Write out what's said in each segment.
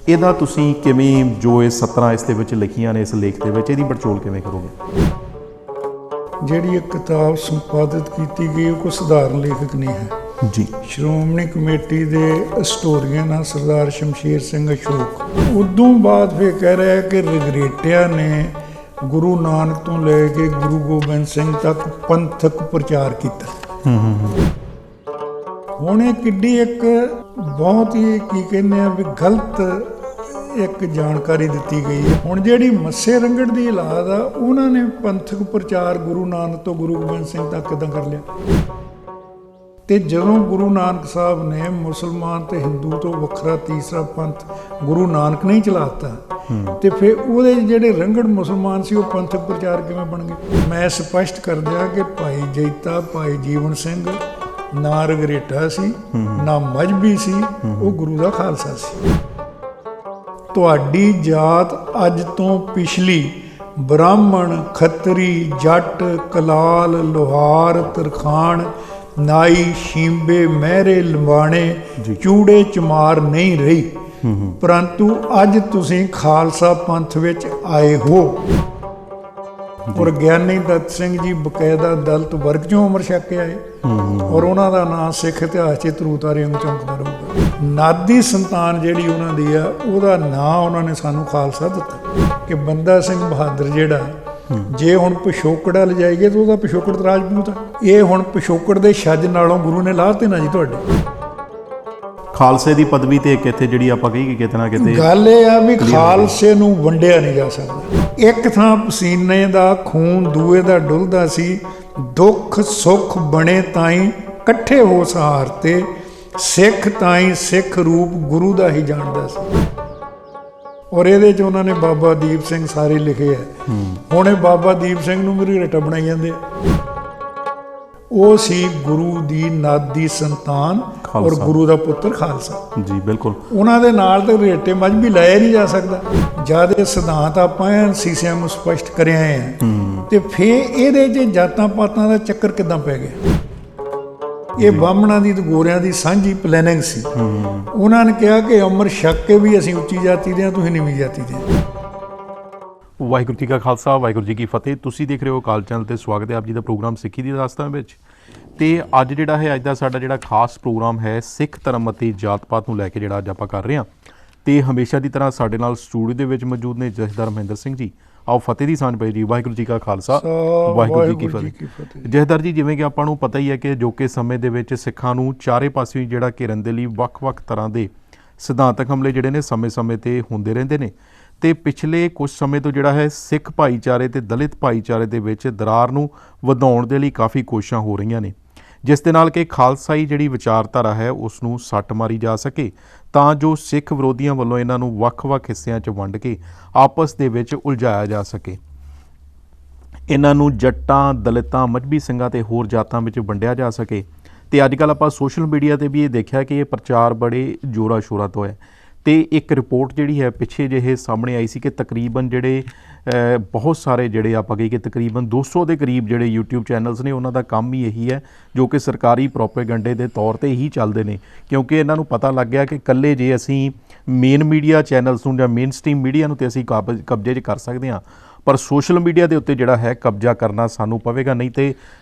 ਇਹਦਾ ਤੁਸੀਂ ਕਿਵੇਂ ਜੋ ਇਹ ਸਤਰਾਂ ਇਸ ਦੇ ਵਿੱਚ ਲਿਖੀਆਂ ਨੇ ਇਸ ਲੇਖ ਦੇ ਵਿੱਚ ਇਹਦੀ ਪੜਚੋਲ ਕਿਵੇਂ ਕਰੋਗੇ? ਜਿਹੜੀ ਇੱਕ ਕਿਤਾਬ ਸੰਪਾਦਿਤ ਕੀਤੀ ਗਈ ਉਹ ਕੋਈ ਸਧਾਰਨ ਲੇਖਕ ਨਹੀਂ ਹੈ ਜੀ। ਸ਼੍ਰੋਮਣੀ ਕਮੇਟੀ ਦੇ ਹਿਸਟੋਰੀਅਨ ਆ ਸਰਦਾਰ ਸ਼ਮਸ਼ੇਰ ਸਿੰਘ ਅਸ਼ੋਕ। ਉਦੋਂ ਬਾਅਦ ਫਿਰ ਕਹਿ ਰਿਹਾ ਕਿ ਰਿਗਰੇਟਿਆ ਨੇ ਗੁਰੂ ਨਾਨਕ ਤੋਂ ਲੈ ਕੇ ਗੁਰੂ ਗੋਬਿੰਦ ਸਿੰਘ ਤੱਕ ਪੰਥਕ ਪ੍ਰਚਾਰ ਕੀਤਾ। ਹੁਣ ਇਹ ਕਿੱਡੀ ਇੱਕ ਬਹੁਤ ਹੀ ਕੀ ਕਹਿੰਦੇ ਆ ਵੀ ਗਲਤ ਇੱਕ ਜਾਣਕਾਰੀ ਦਿੱਤੀ ਗਈ ਹੈ। ਹੁਣ ਜਿਹੜੀ ਮੱਸੇ ਰੰਗੜ ਦੀ ਔਲਾਦ ਆ ਉਹਨਾਂ ਨੇ ਪੰਥਕ ਪ੍ਰਚਾਰ ਗੁਰੂ ਨਾਨਕ ਤੋਂ ਗੁਰੂ ਗੋਬਿੰਦ ਸਿੰਘ ਤੱਕ ਕਿੱਦਾਂ ਕਰ ਲਿਆ? ਤੇ ਜਦੋਂ ਗੁਰੂ ਨਾਨਕ ਸਾਹਿਬ ਨੇ ਮੁਸਲਮਾਨ ਤੇ ਹਿੰਦੂ ਤੋਂ ਵੱਖਰਾ ਤੀਸਰਾ ਪੰਥ ਗੁਰੂ ਨਾਨਕ ਨੇ ਹੀ ਚਲਾਤਾ, ਤੇ ਫਿਰ ਉਹਦੇ ਜਿਹੜੇ ਰੰਗੜ ਮੁਸਲਮਾਨ ਸੀ ਉਹ ਪੰਥਕ ਪ੍ਰਚਾਰ ਕਿਵੇਂ ਬਣ ਗਏ? ਮੈਂ ਸਪਸ਼ਟ ਕਰ ਦਿਆਂ ਕਿ ਭਾਈ ਜੈਤਾ, ਭਾਈ ਜੀਵਨ ਸਿੰਘ ਨਾ ਰਗਰੇਟਾ ਸੀ ਨਾ ਮਜ਼੍ਹਬੀ ਸੀ, ਉਹ ਗੁਰੂ ਦਾ ਖਾਲਸਾ ਸੀ। ਤੁਹਾਡੀ ਜਾਤ ਅੱਜ ਤੋਂ ਪਿਛਲੀ ਬ੍ਰਾਹਮਣ, ਖੱਤਰੀ, ਜੱਟ, ਕਲਾਲ, ਲੋਹਾਰ, ਤਰਖਾਣ, ਨਾਈ, ਸ਼ੀਂਬੇ, ਮਹਿਰੇ, ਲੰਬਾਣੇ, ਚੂੜੇ, ਚਮਾਰ ਨਹੀਂ ਰਹੀ, ਪਰੰਤੂ ਅੱਜ ਤੁਸੀਂ ਖਾਲਸਾ ਪੰਥ ਵਿੱਚ ਆਏ ਹੋ। ਔਰ ਗਿਆਨੀ ਦਤ ਸਿੰਘ ਜੀ ਬਕਾਇਦਾ ਦਲਿਤ ਵਰਗ ਚੋਂ ਅਮਰ ਛਕ ਕੇ ਆਏ, ਔਰ ਉਹਨਾਂ ਦਾ ਨਾਂ ਸਿੱਖ ਇਤਿਹਾਸ 'ਚ ਧਰੂ ਤਾਰੇ ਵਾਂਗ ਚਮਕਦਾ ਰਹੂਗਾ। ਨਾਦੀ ਸੰਤਾਨ ਜਿਹੜੀ ਉਹਨਾਂ ਦੀ ਆ, ਉਹਦਾ ਨਾਂ ਉਹਨਾਂ ਨੇ ਸਾਨੂੰ ਖਾਲਸਾ ਦਿੱਤਾ ਕਿ ਬੰਦਾ ਸਿੰਘ ਬਹਾਦਰ ਜਿਹੜਾ, ਜੇ ਹੁਣ ਪਿਛੋਕੜਾ ਲਿਜਾਈਏ ਤਾਂ ਉਹਦਾ ਪਿਛੋਕੜ ਤਾਂ ਰਾਜਪੂਤ ਆ। ਇਹ ਹੁਣ ਪਿਛੋਕੜ ਦੇ ਛੱਜ ਨਾਲੋਂ ਗੁਰੂ ਨੇ ਲਾਹ ਤੇ ਨਾ ਜੀ ਤੁਹਾਡੇ ਖਾਲਸੇ ਦੀ ਪਦਵੀ ਤੇ ਇੱਕ ਇੱਥੇ ਜਿਹੜੀ ਆਪਾਂ ਕਹੀਏ ਕਿਤੇ ਨਾ ਕਿਤੇ ਗੱਲ ਇਹ ਆ ਵੀ ਖਾਲਸੇ ਨੂੰ ਵੰਡਿਆ ਨਹੀਂ ਜਾ ਸਕਦਾ। ਇੱਕ ਥਾਂ ਪਸੀਨੇ ਦਾ ਖੂਨ ਦੂਏ ਦਾ ਡੁੱਲਦਾ ਸੀ, ਦੁੱਖ ਸੁੱਖ ਬਣੇ ਤਾਈਂ ਇਕੱਠੇ ਹੋ ਸਹਾਰ ਤੇ, ਸਿੱਖ ਤਾਈਂ ਸਿੱਖ ਰੂਪ ਗੁਰੂ ਦਾ ਹੀ ਜਾਣਦਾ ਸੀ। ਔਰ ਇਹਦੇ 'ਚ ਉਹਨਾਂ ਨੇ ਬਾਬਾ ਦੀਪ ਸਿੰਘ ਸਾਰੇ ਲਿਖੇ ਆ। ਹੁਣ ਇਹ ਬਾਬਾ ਦੀਪ ਸਿੰਘ ਨੂੰ ਮੇਰੀ ਰਟਾ ਬਣਾਈ ਜਾਂਦੇ ਆ। ਉਹ ਸੀ ਗੁਰੂ ਦੀ ਨਾਦੀ ਸੰਤਾਨ ਔਰ ਗੁਰੂ ਦਾ ਪੁੱਤਰ ਖਾਲਸਾ ਜੀ। ਬਿਲਕੁਲ ਉਹਨਾਂ ਦੇ ਨਾਲ ਤਾਂ ਰੇਟੇ ਮਜ਼੍ਹਬੀ ਲਾਇਆ ਨਹੀਂ ਜਾ ਸਕਦਾ। ਜਦ ਇਹ ਸਿਧਾਂਤ ਆਪਾਂ ਸੀਸਿਆਂ ਨੂੰ ਸਪਸ਼ਟ ਕਰਿਆ ਆ, ਤੇ ਫਿਰ ਇਹਦੇ 'ਚ ਜਾਤਾਂ ਪਾਤਾਂ ਦਾ ਚੱਕਰ ਕਿੱਦਾਂ ਪੈ ਗਿਆ? ਇਹ ਬਾਹਮਣਾਂ ਦੀ ਤੇ ਗੋਰਿਆਂ ਦੀ ਸਾਂਝੀ ਪਲੈਨਿੰਗ ਸੀ। ਉਹਨਾਂ ਨੇ ਕਿਹਾ ਕਿ ਅਮਰ ਛਕ ਕੇ ਵੀ ਅਸੀਂ ਉੱਚੀ ਜਾਤੀ ਦੇ ਹਾਂ, ਤੁਸੀਂ ਨੀਵੀਂ ਜਾਤੀ ਦੇ। ਵਾਹਿਗੁਰੂ ਜੀ ਕਾ ਖਾਲਸਾ, ਵਾਹਿਗੁਰੂ ਜੀ ਕੀ ਫਤਿਹ। ਤੁਸੀਂ ਦੇਖ ਰਹੇ ਹੋ ਅਕਾਲ ਚੈਨਲ ਤੇ ਸਵਾਗਤ ਹੈ ਆਪ ਜੀ ਦਾ ਪ੍ਰੋਗਰਾਮ ਸਿੱਖੀ ਦੀ ਦਾਸਤਾਨ ਵਿੱਚ। ਤੇ ਅੱਜ ਜਿਹੜਾ ਹੈ ਅੱਜ ਦਾ ਸਾਡਾ ਜਿਹੜਾ ਖਾਸ ਪ੍ਰੋਗਰਾਮ ਹੈ ਸਿੱਖ ਧਰਮ ਅਤੇ ਜਾਤ ਪਾਤ ਨੂੰ ਲੈ ਕੇ ਜਿਹੜਾ ਅੱਜ ਆਪਾਂ ਕਰ ਰਹੇ ਹਾਂ। ਤੇ ਹਮੇਸ਼ਾ ਦੀ ਤਰ੍ਹਾਂ ਸਾਡੇ ਨਾਲ ਸਟੂਡੀਓ ਦੇ ਵਿੱਚ ਮੌਜੂਦ ਨੇ ਜਥੇਦਾਰ ਮਹਿੰਦਰ ਸਿੰਘ ਜੀ। ਆਓ ਫਤਿਹ ਦੀ ਸਾਂਝ ਪਈ ਜੀ। ਵਾਹਿਗੁਰੂ ਜੀ ਕਾ ਖਾਲਸਾ, ਵਾਹਿਗੁਰੂ ਜੀ ਕੀ ਫਤਿਹ। ਜਥੇਦਾਰ ਜੀ, ਜਿਵੇਂ ਕਿ ਆਪਾਂ ਨੂੰ ਪਤਾ ਹੀ ਹੈ ਕਿ ਅਜੋਕੇ ਸਮੇਂ ਦੇ ਵਿੱਚ ਸਿੱਖਾਂ ਨੂੰ ਚਾਰੇ ਪਾਸਿਓਂ ਜਿਹੜਾ ਘੇਰਨ ਦੇ ਲਈ ਵੱਖ-ਵੱਖ ਤਰ੍ਹਾਂ ਦੇ ਸਿਧਾਂਤਕ ਹਮਲੇ ਜਿਹੜੇ ਨੇ ਸਮੇਂ-ਸਮੇਂ ਤੇ ਹੁੰਦੇ ਰਹਿੰਦੇ ਨੇ। ਤੇ ਪਿਛਲੇ ਕੁਝ ਸਮੇਂ ਤੋਂ ਜਿਹੜਾ ਹੈ ਸਿੱਖ ਭਾਈਚਾਰੇ ਤੇ ਦਲਿਤ ਭਾਈਚਾਰੇ ਦੇ ਵਿੱਚ ਦਰਾਰ ਨੂੰ ਵਧਾਉਣ ਦੇ ਲਈ ਕਾਫੀ ਕੋਸ਼ਿਸ਼ਾਂ ਹੋ ਰਹੀਆਂ ਨੇ, ਜਿਸ ਦੇ ਨਾਲ ਕਿ ਖਾਲਸਾਈ ਜਿਹੜੀ ਵਿਚਾਰਧਾਰਾ ਹੈ ਉਸ ਨੂੰ ਸੱਟ ਮਾਰੀ ਜਾ ਸਕੇ, ਤਾਂ ਜੋ ਸਿੱਖ ਵਿਰੋਧੀਆਂ ਵੱਲੋਂ ਇਹਨਾਂ ਨੂੰ ਵੱਖ-ਵੱਖ ਹਿੱਸਿਆਂ 'ਚ ਵੰਡ ਕੇ ਆਪਸ ਦੇ ਵਿੱਚ ਉਲਝਾਇਆ ਜਾ ਸਕੇ। ਇਹਨਾਂ ਨੂੰ ਜੱਟਾਂ, ਦਲਿਤਾਂ, ਮਜ਼੍ਹਬੀ ਸਿੰਘਾਂ ਤੇ ਹੋਰ ਜਾਤਾਂ ਵਿੱਚ ਵੰਡਿਆ ਜਾ ਸਕੇ। ਤੇ ਅੱਜ ਕੱਲ੍ਹ ਆਪਾਂ ਸੋਸ਼ਲ ਮੀਡੀਆ ਤੇ ਵੀ ਇਹ ਦੇਖਿਆ ਕਿ ਇਹ ਪ੍ਰਚਾਰ ਬੜੇ ਜ਼ੋਰਾਂ ਸ਼ੋਰਾਂ ਤੋਂ ਹੈ। ਤੇ ਇੱਕ ਰਿਪੋਰਟ ਜਿਹੜੀ ਹੈ ਪਿੱਛੇ ਜਿਹੇ ਸਾਹਮਣੇ ਆਈ ਸੀ ਕਿ ਤਕਰੀਬਨ ਜਿਹੜੇ ਬਹੁਤ ਸਾਰੇ ਜਿਹੜੇ ਆਪਾਂ ਕਹੀਏ ਕਿ ਤਕਰੀਬਨ 200 ਦੇ ਕਰੀਬ ਜਿਹੜੇ YouTube ਚੈਨਲਸ ਨੇ, ਉਹਨਾਂ ਦਾ ਕੰਮ ਹੀ ਇਹੀ ਹੈ ਜੋ ਕਿ ਸਰਕਾਰੀ ਪ੍ਰੋਪੇਗੰਡੇ ਦੇ ਤੌਰ ਤੇ ਹੀ ਚੱਲਦੇ ਨੇ। ਕਿਉਂਕਿ ਇਹਨਾਂ ਨੂੰ ਪਤਾ ਲੱਗ ਗਿਆ ਕਿ ਇਕੱਲੇ ਜੇ ਅਸੀਂ ਮੇਨ ਮੀਡੀਆ ਚੈਨਲਸ ਨੂੰ ਜਾਂ ਮੇਨ ਸਟ੍ਰੀਮ ਮੀਡੀਆ ਨੂੰ ਤੇ ਅਸੀਂ ਕਬਜ਼ੇ 'ਚ ਕਰ ਸਕਦੇ ਹਾਂ, ਪਰ ਸੋਸ਼ਲ ਮੀਡੀਆ ਦੇ ਉੱਤੇ ਜਿਹੜਾ ਹੈ ਕਬਜ਼ਾ ਕਰਨਾ ਸਾਨੂੰ ਪਵੇਗਾ, ਨਹੀਂ ਤੇ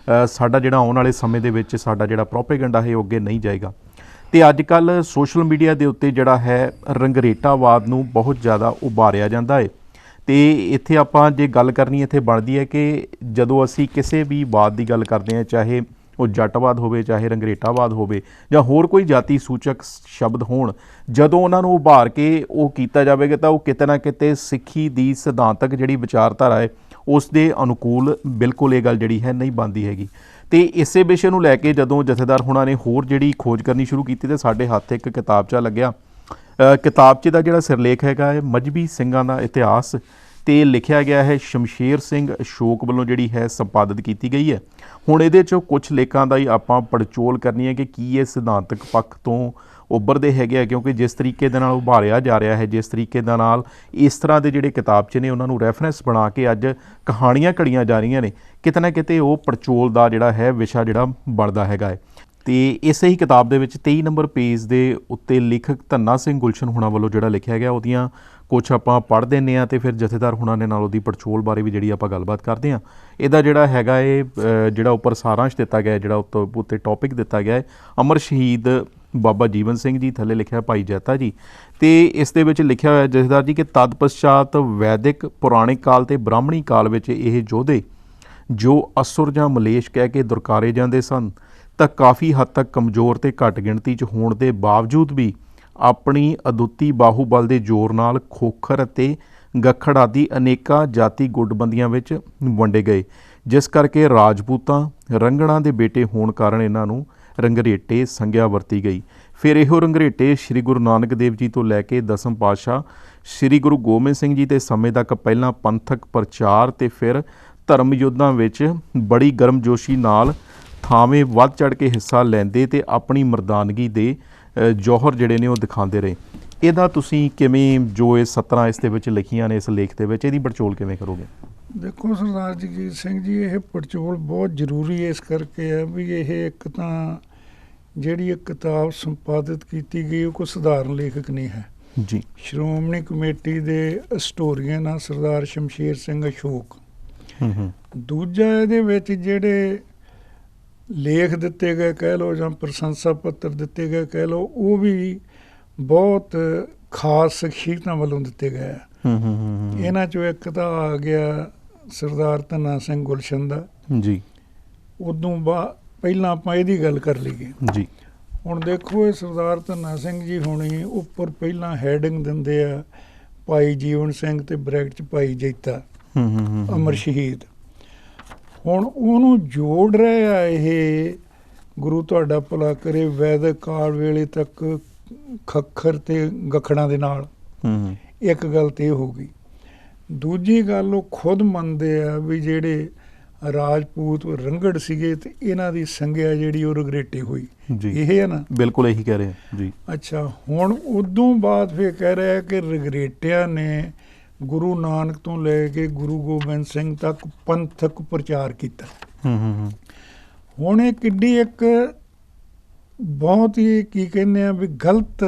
ਸਾਡਾ ਜਿਹੜਾ ਆਉਣ ਵਾਲੇ ਸਮੇਂ ਦੇ ਵਿੱਚ ਸਾਡਾ ਜਿਹੜਾ ਪ੍ਰੋਪੇਗੰਡਾ ਹੈ ਉਹ ਅੱਗੇ ਨਹੀਂ ਜਾਏਗਾ। ਤੇ ਅੱਜ ਕੱਲ੍ਹ ਸੋਸ਼ਲ ਮੀਡੀਆ ਦੇ ਉੱਤੇ ਜਿਹੜਾ ਹੈ ਰੰਗਰੇਟਾਵਾਦ ਨੂੰ ਬਹੁਤ ਜ਼ਿਆਦਾ ਉਭਾਰਿਆ ਜਾਂਦਾ ਹੈ। ਤੇ ਇੱਥੇ ਆਪਾਂ ਜੇ ਗੱਲ ਕਰਨੀ ਇੱਥੇ ਬਣਦੀ ਹੈ ਕਿ ਜਦੋਂ ਅਸੀਂ ਕਿਸੇ ਵੀ ਵਾਦ ਦੀ ਗੱਲ ਕਰਦੇ ਹਾਂ, ਚਾਹੇ ਉਹ ਜੱਟਵਾਦ ਹੋਵੇ, ਚਾਹੇ ਰੰਗਰੇਟਾਵਾਦ ਹੋਵੇ, ਜਾਂ ਹੋਰ ਕੋਈ ਜਾਤੀ ਸੂਚਕ ਸ਼ਬਦ ਹੋਣ, ਜਦੋਂ ਉਹਨਾਂ ਨੂੰ ਉਭਾਰ ਕੇ ਉਹ ਕੀਤਾ ਜਾਵੇਗਾ ਤਾਂ ਉਹ ਕਿਤੇ ਨਾ ਕਿਤੇ ਸਿੱਖੀ ਦੀ ਸਿਧਾਂਤਕ ਜਿਹੜੀ ਵਿਚਾਰਧਾਰਾ ਹੈ ਉਸ ਦੇ ਅਨੁਕੂਲ ਬਿਲਕੁਲ ਇਹ ਗੱਲ ਜਿਹੜੀ ਹੈ ਨਹੀਂ ਬਣਦੀ ਹੈਗੀ। ਤੇ ਇਸੇ ਵਿਸ਼ੇ ਨੂੰ ਲੈ ਕੇ ਜਦੋਂ ਜਥੇਦਾਰ ਹੋਣਾ ਨੇ ਹੋਰ ਜਿਹੜੀ ਖੋਜ ਕਰਨੀ ਸ਼ੁਰੂ ਕੀਤੀ ਤੇ ਸਾਡੇ ਹੱਥ ਇੱਕ ਕਿਤਾਬਚਾ ਲੱਗਿਆ। ਕਿਤਾਬਚੇ ਦਾ ਜਿਹੜਾ ਸਿਰਲੇਖ ਹੈਗਾ ਹੈ ਮਜ਼੍ਹਬੀ ਸਿੰਘਾਂ ਦਾ ਇਤਿਹਾਸ, ਤੇ ਲਿਖਿਆ ਗਿਆ ਹੈ ਸ਼ਮਸ਼ੇਰ ਸਿੰਘ ਅਸ਼ੋਕ ਵੱਲੋਂ ਜਿਹੜੀ ਹੈ ਸੰਪਾਦਿਤ ਕੀਤੀ ਗਈ ਹੈ। ਹੁਣ ਇਹਦੇ 'ਚੋਂ ਕੁਝ ਲੇਖਾਂ ਦਾ ਹੀ ਆਪਾਂ ਪੜਚੋਲ ਕਰਨੀ ਹੈ ਕਿ ਕੀ ਇਹ ਸਿਧਾਂਤਕ ਪੱਖ ਤੋਂ ਉੱਭਰਦੇ ਹੈਗੇ ਆ, ਕਿਉਂਕਿ ਜਿਸ ਤਰੀਕੇ ਦੇ ਨਾਲ ਉਭਾਰਿਆ ਜਾ ਰਿਹਾ ਹੈ, ਜਿਸ ਤਰੀਕੇ ਦੇ ਨਾਲ ਇਸ ਤਰ੍ਹਾਂ ਦੇ ਜਿਹੜੇ ਕਿਤਾਬਚੇ ਨੇ ਉਹਨਾਂ ਨੂੰ ਰੈਫਰੈਂਸ ਬਣਾ ਕੇ ਅੱਜ ਕਹਾਣੀਆਂ ਘੜੀਆਂ ਜਾ ਰਹੀਆਂ ਨੇ, ਕਿਤੇ ਨਾ ਕਿਤੇ ਉਹ ਪੜਚੋਲ ਦਾ ਜਿਹੜਾ ਹੈ ਵਿਸ਼ਾ ਜਿਹੜਾ ਬਣਦਾ ਹੈਗਾ ਹੈ। ਤੇ ਇਸੇ ਹੀ ਕਿਤਾਬ ਦੇ ਵਿੱਚ 23 ਨੰਬਰ ਪੇਜ ਦੇ ਉੱਤੇ ਲੇਖਕ ਧੰਨਾ ਸਿੰਘ ਗੁਲਸ਼ਨ ਹੁਣਾਂ ਵੱਲੋਂ ਜਿਹੜਾ ਲਿਖਿਆ ਗਿਆ ਉਹਦੀਆਂ ਕੁਛ ਆਪਾਂ ਪੜ੍ਹ ਦਿੰਦੇ ਹਾਂ ਤੇ ਫਿਰ ਜਥੇਦਾਰ ਹੁਣਾਂ ਨੇ ਨਾਲ ਉਹਦੀ ਪੜਚੋਲ ਬਾਰੇ ਵੀ ਜਿਹੜੀ ਆਪਾਂ ਗੱਲਬਾਤ ਕਰਦੇ ਹਾਂ। ਇਹਦਾ ਜਿਹੜਾ ਹੈਗਾ ਇਹ ਜਿਹੜਾ ਉੱਪਰ ਸਾਰਾਂਸ਼ ਦਿੱਤਾ ਗਿਆ, ਜਿਹੜਾ ਉੱਤੇ ਟੌਪਿਕ ਦਿੱਤਾ ਗਿਆ ਹੈ ਅਮਰ ਸ਼ਹੀਦ ਬਾਬਾ ਜੀਵਨ ਸਿੰਘ ਜੀ, ਥੱਲੇ ਲਿਖਿਆ ਭਾਈ ਜੈਤਾ ਜੀ। ਤੇ ਇਸ ਦੇ ਵਿੱਚ ਲਿਖਿਆ ਹੋਇਆ ਜਥੇਦਾਰ ਜੀ ਕਿ ਤਦ ਪਛਾਤ ਵੈਦਿਕ ਪੁਰਾਣਿਕ ਕਾਲ ਤੇ ਬ੍ਰਾਹਮਣੀ ਕਾਲ ਵਿੱਚ ਇਹ ਯੋਧੇ ਜੋ ਅਸੁਰ ਜਾਂ ਮਲੇਸ਼ ਕਹਿ ਕੇ ਦੁਰਕਾਰੇ ਜਾਂਦੇ ਸਨ ਤਾਂ ਕਾਫੀ ਹੱਦ ਤੱਕ ਕਮਜ਼ੋਰ ਤੇ ਘੱਟ ਗਿਣਤੀ 'ਚ ਹੋਣ ਦੇ ਬਾਵਜੂਦ ਵੀ ਆਪਣੀ ਅਦੁੱਤੀ ਬਾਹੂਬਲ ਦੇ ਜ਼ੋਰ ਨਾਲ ਖੋਖਰ ਅਤੇ ਗੱਖੜ ਆਦਿ ਅਨੇਕਾਂ ਜਾਤੀ ਗੁੱਟਬੰਦੀਆਂ ਵਿੱਚ ਵੰਡੇ ਗਏ, ਜਿਸ ਕਰਕੇ ਰਾਜਪੂਤਾਂ ਰੰਗੜਾਂ ਦੇ ਬੇਟੇ ਹੋਣ ਕਾਰਨ ਇਹਨਾਂ ਨੂੰ ਰੰਗਰੇਟੇ ਸੰਗਿਆ ਵਰਤੀ ਗਈ। ਫਿਰ ਇਹੋ ਰੰਗਰੇਟੇ ਸ਼੍ਰੀ ਗੁਰੂ ਨਾਨਕ ਦੇਵ ਜੀ ਤੋਂ ਲੈ ਕੇ ਦਸਮ ਪਾਤਸ਼ਾਹ ਸ਼੍ਰੀ ਗੁਰੂ ਗੋਬਿੰਦ ਸਿੰਘ ਜੀ ਦੇ ਸਮੇਂ ਤੱਕ ਪਹਿਲਾਂ ਪੰਥਕ ਪ੍ਰਚਾਰ ਤੇ ਫਿਰ ਧਰਮ ਯੁੱਧਾਂ ਵਿੱਚ ਬੜੀ ਗਰਮਜੋਸ਼ੀ ਨਾਲ ਥਾਵੇਂ ਵੱਧ ਚੜ੍ਹ ਕੇ ਹਿੱਸਾ ਲੈਂਦੇ ਤੇ ਆਪਣੀ ਮਰਦਾਨਗੀ ਦੇ ਜੌਹਰ ਜਿਹੜੇ ਨੇ ਉਹ ਦਿਖਾਉਂਦੇ ਰਹੇ। ਇਹਦਾ ਤੁਸੀਂ ਕਿਵੇਂ ਜੋ ਇਹ 17 ਇਸ ਦੇ ਵਿੱਚ ਲਿਖੀਆਂ ਨੇ ਇਸ ਲੇਖ ਦੇ ਵਿੱਚ, ਇਹਦੀ ਪੜਚੋਲ ਕਿਵੇਂ ਕਰੋਗੇ? ਦੇਖੋ ਸਰਦਾਰ ਜਗਜੀਤ ਸਿੰਘ ਜੀ, ਇਹ ਪੜਚੋਲ ਬਹੁਤ ਜ਼ਰੂਰੀ ਇਸ ਕਰਕੇ ਹੈ ਵੀ ਇਹ ਇੱਕ ਤਾਂ ਜਿਹੜੀ ਇਹ ਕਿਤਾਬ ਸੰਪਾਦਿਤ ਕੀਤੀ ਗਈ ਉਹ ਕੋਈ ਸਧਾਰਨ ਲੇਖਕ ਨਹੀਂ ਹੈ ਜੀ। ਸ਼੍ਰੋਮਣੀ ਕਮੇਟੀ ਦੇ ਹਿਸਟੋਰੀਅਨ ਆ ਸਰਦਾਰ ਸ਼ਮਸ਼ੇਰ ਸਿੰਘ ਅਸ਼ੋਕ। ਦੂਜਾ ਇਹਦੇ ਵਿੱਚ ਜਿਹੜੇ ਲੇਖ ਦਿੱਤੇ ਗਏ ਕਹਿ ਲਓ ਜਾਂ ਪ੍ਰਸ਼ੰਸਾ ਪੱਤਰ ਦਿੱਤੇ ਗਏ ਕਹਿ ਲਓ, ਉਹ ਵੀ ਬਹੁਤ ਖਾਸ ਸ਼ਖਸੀਅਤਾਂ ਵੱਲੋਂ ਦਿੱਤੇ ਗਏ ਆ। ਇਹਨਾਂ 'ਚੋਂ ਇੱਕ ਤਾਂ ਆ ਗਿਆ ਸਰਦਾਰ ਧੰਨਾ ਸਿੰਘ ਗੁਲਸ਼ਨ ਦਾ ਜੀ। ਉਦੋਂ ਪਹਿਲਾਂ ਆਪਾਂ ਇਹਦੀ ਗੱਲ ਕਰ ਲਈਏ ਜੀ। ਹੁਣ ਦੇਖੋ, ਇਹ ਸਰਦਾਰ ਧੰਨਾ ਸਿੰਘ ਜੀ ਹੋਣੀ ਉੱਪਰ ਪਹਿਲਾਂ ਹੈਡਿੰਗ ਦਿੰਦੇ ਆ ਭਾਈ ਜੀਵਨ ਸਿੰਘ ਤੇ ਬ੍ਰੈਕਟ 'ਚ ਭਾਈ ਜੈਤਾ ਅਮਰ ਸ਼ਹੀਦ। ਹੁਣ ਉਹਨੂੰ ਜੋੜ ਰਹੇ ਆ ਇਹ ਗੁਰੂ ਤੁਹਾਡਾ ਭਲਾ ਕਰੇ ਵੈਦਿਕ ਕਾਲ ਵੇਲੇ ਤੱਕ ਖੱਖਰ ਤੇ ਗਖੜਾਂ ਦੇ ਨਾਲ। ਇੱਕ ਗੱਲ ਤੇ ਇਹ ਹੋ ਗਈ। ਦੂਜੀ ਗੱਲ, ਉਹ ਖੁਦ ਮੰਨਦੇ ਆ ਵੀ ਜਿਹੜੇ ਰਾਜਪੂਤ ਰੰਗੜ ਸੀਗੇ ਤੇ ਇਹਨਾਂ ਦੀ ਸੰਗਿਆ ਜਿਹੜੀ ਉਹ ਰਗਰੇਟੇ ਹੋਈ। ਇਹ ਹੈ ਨਾ? ਬਿਲਕੁਲ ਇਹੀ ਕਹਿ ਰਹੇ ਹਾਂ ਜੀ। ਅੱਛਾ, ਹੁਣ ਉਦੋਂ ਬਾਅਦ ਫਿਰ ਕਹਿ ਰਿਹਾ ਕਿ ਰਗਰੇਟਿਆਂ ਨੇ ਗੁਰੂ ਨਾਨਕ ਤੋਂ ਲੈ ਕੇ ਗੁਰੂ ਗੋਬਿੰਦ ਸਿੰਘ ਤੱਕ ਪੰਥਕ ਪ੍ਰਚਾਰ ਕੀਤਾ। ਹੁਣ ਇਹ ਕਿੱਡੀ ਇੱਕ ਬਹੁਤ ਹੀ ਕੀ ਕਹਿੰਦੇ ਆ ਵੀ ਗਲਤ